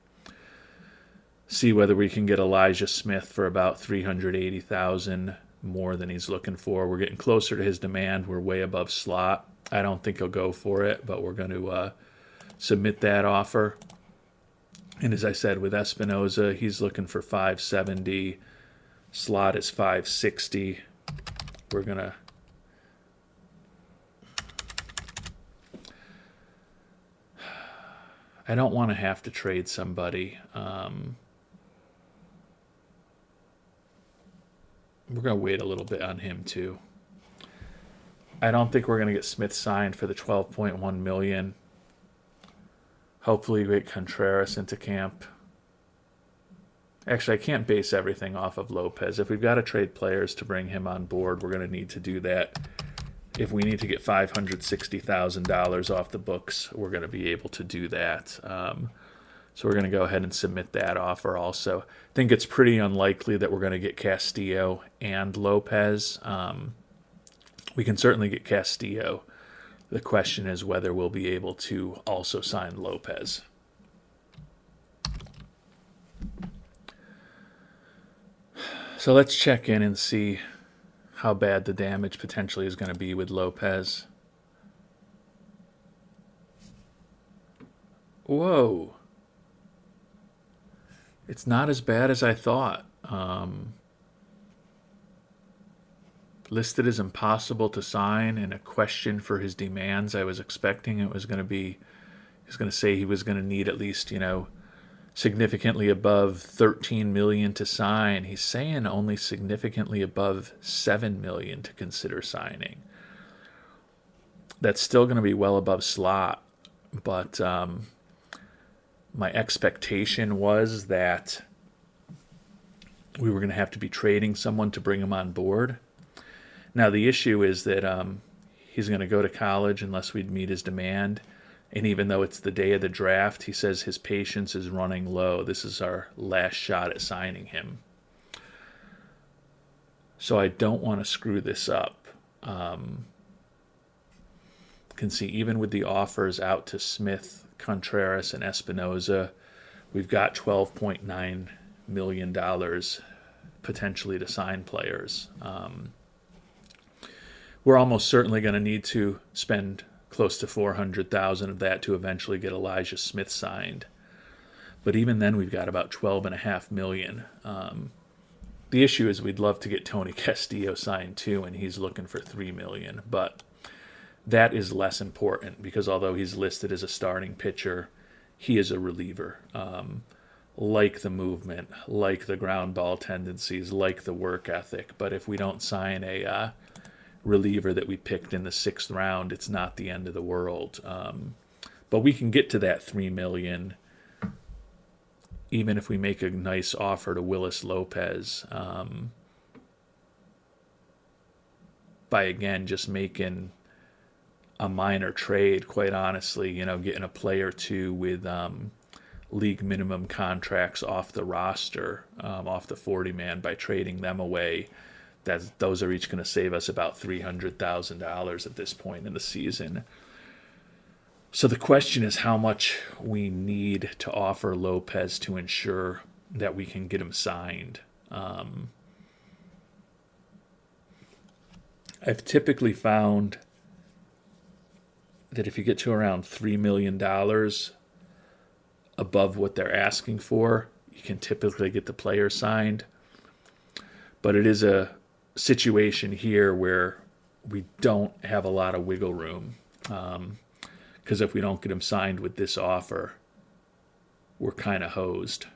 See whether we can get Elijah Smith for about $380,000 more than he's looking for. We're getting closer to his demand. We're way above slot. I don't think he'll go for it, but we're going to submit that offer. And as I said, with Espinoza, he's looking for $570. Slot is $560. We're going to I don't want to have to trade somebody. We're going to wait a little bit on him too. I don't think we're going to get Smith signed for the $12.1 million. Hopefully we get Contreras into camp. Actually, I can't base everything off of Lopez. If we've got to trade players to bring him on board, we're going to need to do that. If we need to get $560,000 off the books, we're going to be able to do that. So we're going to go ahead and submit that offer also. I think it's pretty unlikely that we're going to get Castillo and Lopez. We can certainly get Castillo. The question is whether we'll be able to also sign Lopez. So let's check in and see how bad the damage potentially is going to be with Lopez. Whoa. It's not as bad as I thought. Listed as impossible to sign and a question for his demands. I was expecting it was going to be, he was going to say he was going to need at least, significantly above 13 million to sign. He's saying only significantly above 7 million to consider signing. That's still going to be well above slot, but my expectation was that we were going to have to be trading someone to bring him on board. Now, the issue is that he's going to go to college unless we'd meet his demand. And even though it's the day of the draft, he says his patience is running low. This is our last shot at signing him. So I don't want to screw this up. Can see even with the offers out to Smith, Contreras, and Espinoza, we've got $12.9 million potentially to sign players. We're almost certainly going to need to spend close to $400,000 of that to eventually get Elijah Smith signed. But even then, we've got about $12.5 million. The issue is we'd love to get Tony Castillo signed too, and he's looking for $3 million. But that is less important because although he's listed as a starting pitcher, he is a reliever. Like the movement, like the ground ball tendencies, like the work ethic. But if we don't sign a reliever that we picked in the 6th round, it's not the end of the world. But we can get to that $3 million even if we make a nice offer to Willis Lopez by, again, just making a minor trade, quite honestly, getting a player or two with league minimum contracts off the roster, off the 40-man by trading them away. Those are each going to save us about $300,000 at this point in the season. So the question is how much we need to offer Lopez to ensure that we can get him signed. I've typically found that if you get to around $3 million above what they're asking for, you can typically get the player signed. But it is a situation here where we don't have a lot of wiggle room, because if we don't get him signed with this offer, we're kind of hosed.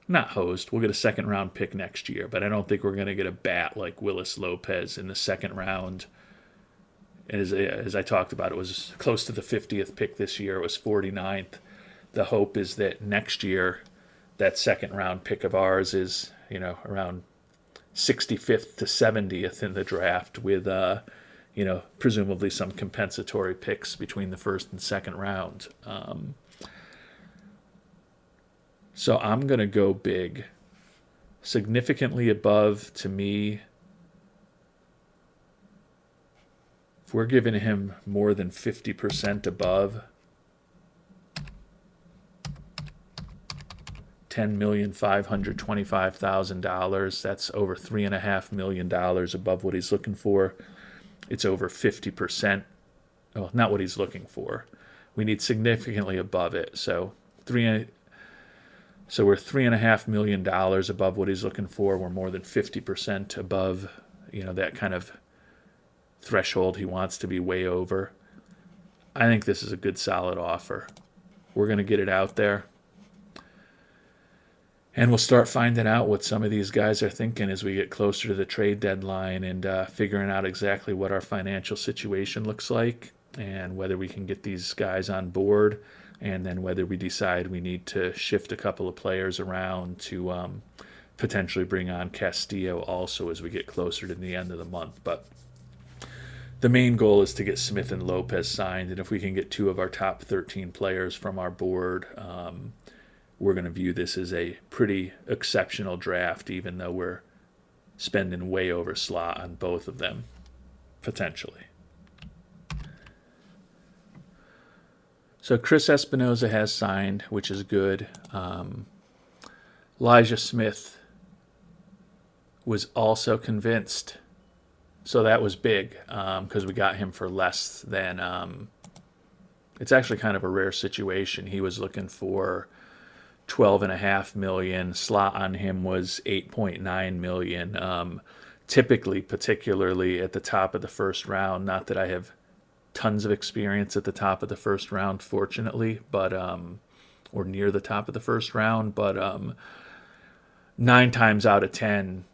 Not hosed. We'll get a 2nd round pick next year, but I don't think we're going to get a bat like Willis Lopez in the 2nd round. As I talked about, it was close to the 50th pick this year. It was 49th. The hope is that next year, that 2nd round pick of ours is, around 65th to 70th in the draft with, presumably some compensatory picks between the 1st and 2nd round. So I'm going to go big. Significantly above, to me, if we're giving him more than 50% above, $10,525,000. That's over $3.5 million above what he's looking for. It's over 50%. Well, not what he's looking for. We need significantly above it. So we're $3.5 million above what he's looking for. We're more than 50% above, that kind of threshold he wants to be way over. I think this is a good, solid offer. We're going to get it out there. And we'll start finding out what some of these guys are thinking as we get closer to the trade deadline and figuring out exactly what our financial situation looks like and whether we can get these guys on board, and then whether we decide we need to shift a couple of players around to potentially bring on Castillo also as we get closer to the end of the month. But the main goal is to get Smith and Lopez signed, and if we can get 2 of our top 13 players from our board, we're going to view this as a pretty exceptional draft, even though we're spending way over slot on both of them, potentially. So Chris Espinoza has signed, which is good. Elijah Smith was also convinced. So that was big because we got him for less than. It's actually kind of a rare situation. He was looking for 12.5 million. Slot on him was 8.9 million. Typically, particularly at the top of the first round. Not that I have tons of experience at the top of the first round, fortunately, but or near the top of the first round, but 9 times out of 10,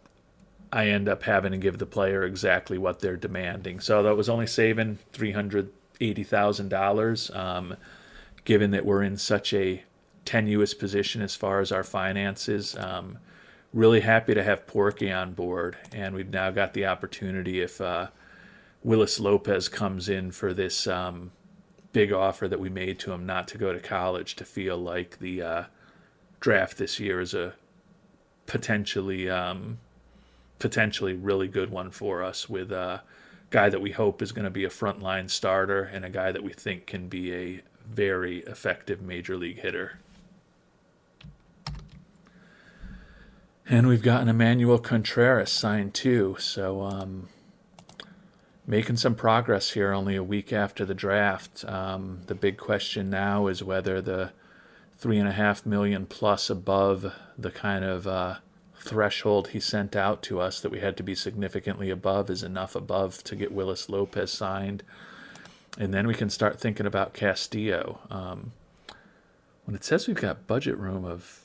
I end up having to give the player exactly what they're demanding. So that was only saving $380,000. Given that we're in such a tenuous position as far as our finances, really happy to have Porky on board, and we've now got the opportunity if Willis Lopez comes in for this big offer that we made to him not to go to college, to feel like the draft this year is a potentially really good one for us, with a guy that we hope is going to be a frontline starter and a guy that we think can be a very effective major league hitter. And we've gotten Emmanuel Contreras signed too, so making some progress here only a week after the draft. The big question now is whether the $3.5 million plus above the kind of threshold he sent out to us that we had to be significantly above is enough above to get Willis Lopez signed. And then we can start thinking about Castillo. When it says we've got budget room of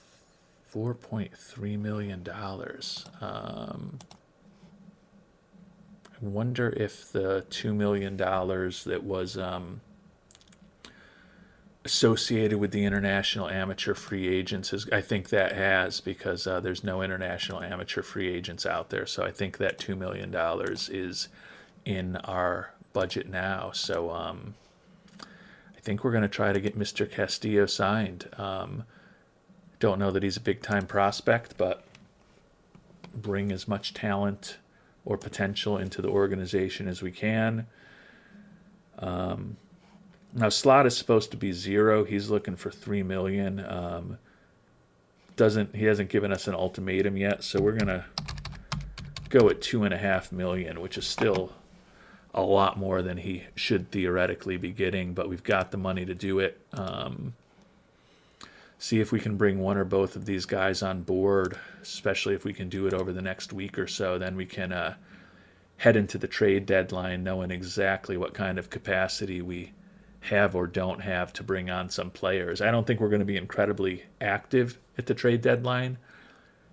$4.3 million, I wonder if the $2 million that was associated with the international amateur free agents is, I think that has, because there's no international amateur free agents out there. So I think that $2 million is in our budget now. So I think we're going to try to get Mr. Castillo signed. Don't know that he's a big-time prospect, but bring as much talent or potential into the organization as we can. Now, slot is supposed to be 0. He's looking for $3 million. He hasn't given us an ultimatum yet, so we're gonna go at $2.5 million, which is still a lot more than he should theoretically be getting. But we've got the money to do it. See if we can bring one or both of these guys on board, especially if we can do it over the next week or so. Then we can head into the trade deadline knowing exactly what kind of capacity we have or don't have to bring on some players. I don't think we're going to be incredibly active at the trade deadline,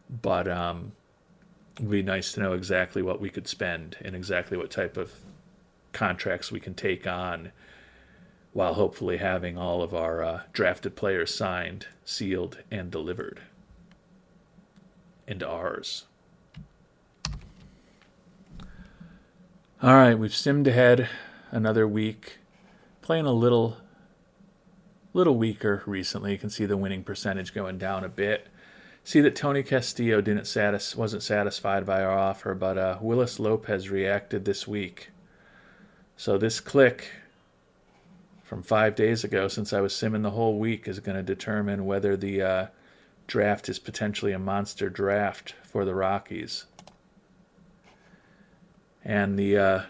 but it'd be nice to know exactly what we could spend and exactly what type of contracts we can take on, while hopefully having all of our drafted players signed, sealed, and delivered into ours. All right, we've simmed ahead another week. Playing a little weaker recently. You can see the winning percentage going down a bit. See that Tony Castillo wasn't satisfied by our offer, but Willis Lopez reacted this week. So this click from 5 days ago, since I was simming the whole week, is going to determine whether the draft is potentially a monster draft for the Rockies. And the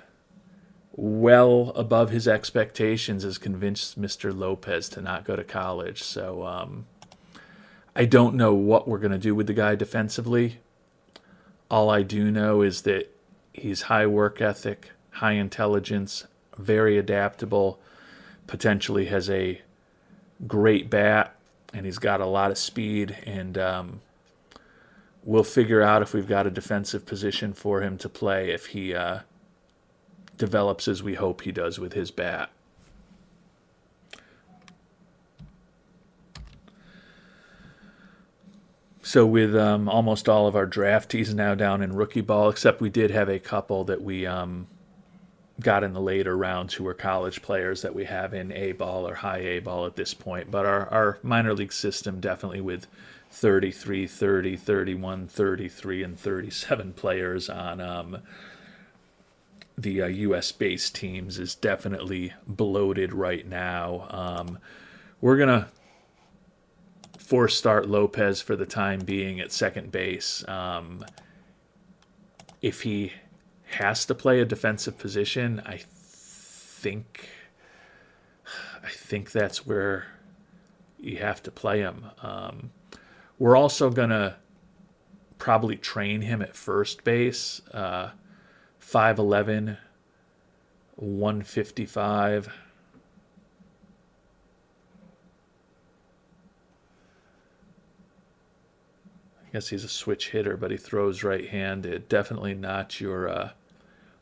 well above his expectations has convinced Mr. Lopez to not go to college. So I don't know what we're going to do with the guy defensively. All I do know is that he's high work ethic, high intelligence, very adaptable, potentially has a great bat, and he's got a lot of speed, and we'll figure out if we've got a defensive position for him to play if he develops as we hope he does with his bat. So with almost all of our draftees now down in rookie ball, except we did have a couple that we got in the later rounds who were college players that we have in A ball or high A ball at this point. But our minor league system, definitely with 33, 30, 31, 33, and 37 players on the U.S.-based teams, is definitely bloated right now. We're going to force start Lopez for the time being at second base. if he has to play a defensive position, I think that's where you have to play him. We're also gonna probably train him at first base. 5'11", 155. I guess he's a switch hitter, but he throws right-handed. Definitely not a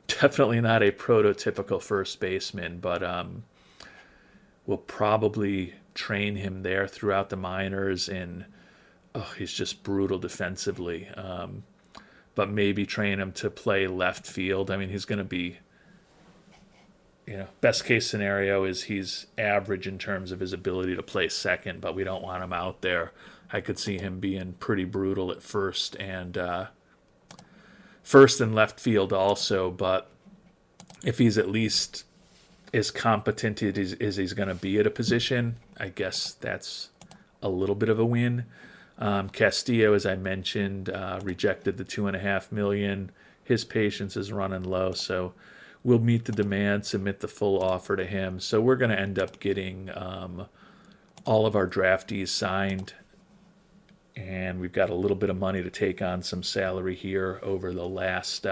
prototypical first baseman, but we'll probably train him there throughout the minors, and he's just brutal defensively. But maybe train him to play left field. I mean, he's going to be, best case scenario is he's average in terms of his ability to play second, but we don't want him out there. I could see him being pretty brutal at first and left field also, but if he's at least as competent as he's going to be at a position, I guess that's a little bit of a win. Castillo, as I mentioned, rejected the $2.5 million. His patience is running low, so we'll meet the demand, submit the full offer to him. So we're going to end up getting all of our draftees signed, and we've got a little bit of money to take on some salary here over the last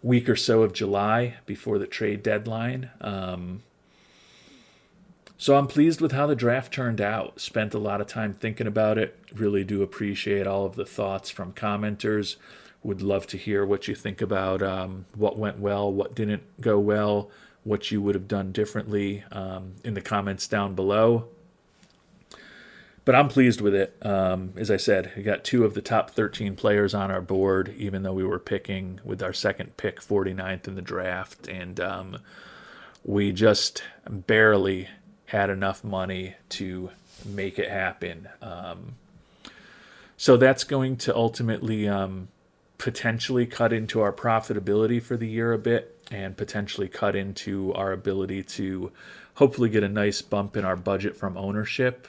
week or so of July before the trade deadline. So I'm pleased with how the draft turned out. Spent a lot of time thinking about it. Really do appreciate all of the thoughts from commenters. Would love to hear what you think about what went well, what didn't go well, what you would have done differently in the comments down below. But I'm pleased with it. As I said, we got 2 of the top 13 players on our board, even though we were picking with our second pick 49th in the draft. And we just barely had enough money to make it happen. So that's going to ultimately potentially cut into our profitability for the year a bit, and potentially cut into our ability to hopefully get a nice bump in our budget from ownership.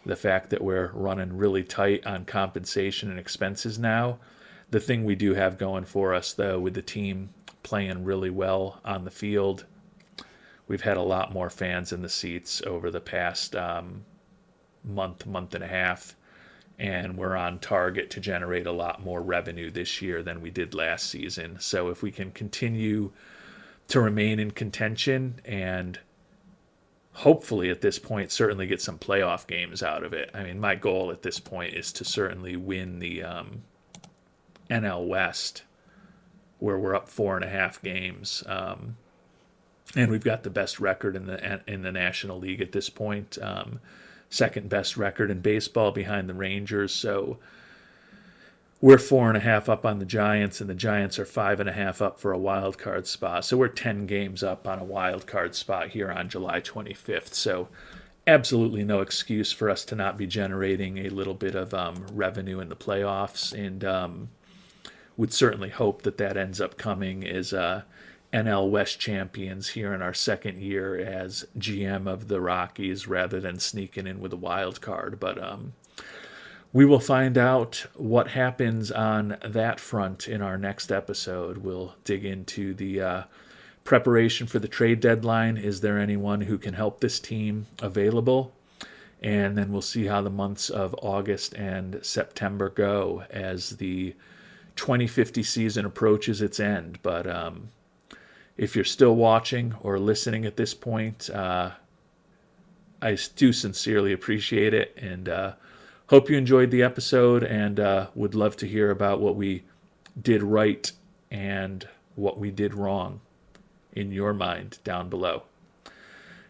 The fact that we're running really tight on compensation and expenses now. The thing we do have going for us, though, with the team playing really well on the field, we've had a lot more fans in the seats over the past month and a half, and we're on target to generate a lot more revenue this year than we did last season. So if we can continue to remain in contention and hopefully at this point certainly get some playoff games out of it. I mean, my goal at this point is to certainly win the NL West, where we're up 4.5 games. And we've got the best record in the National League at this point. Second best record in baseball behind the Rangers. So we're 4.5 up on the Giants, and the Giants are 5.5 up for a wild card spot. So we're 10 games up on a wild card spot here on July 25th. So absolutely no excuse for us to not be generating a little bit of revenue in the playoffs, and would certainly hope that ends up coming as NL West champions here in our second year as GM of the Rockies, rather than sneaking in with a wild card. But we will find out what happens on that front in our next episode. We'll dig into the preparation for the trade deadline. Is there anyone who can help this team available? And then we'll see how the months of August and September go as the 2050 season approaches its end. But if you're still watching or listening at this point, I do sincerely appreciate it, and hope you enjoyed the episode, and would love to hear about what we did right and what we did wrong in your mind down below.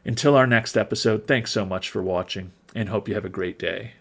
Until our next episode, thanks so much for watching, and hope you have a great day.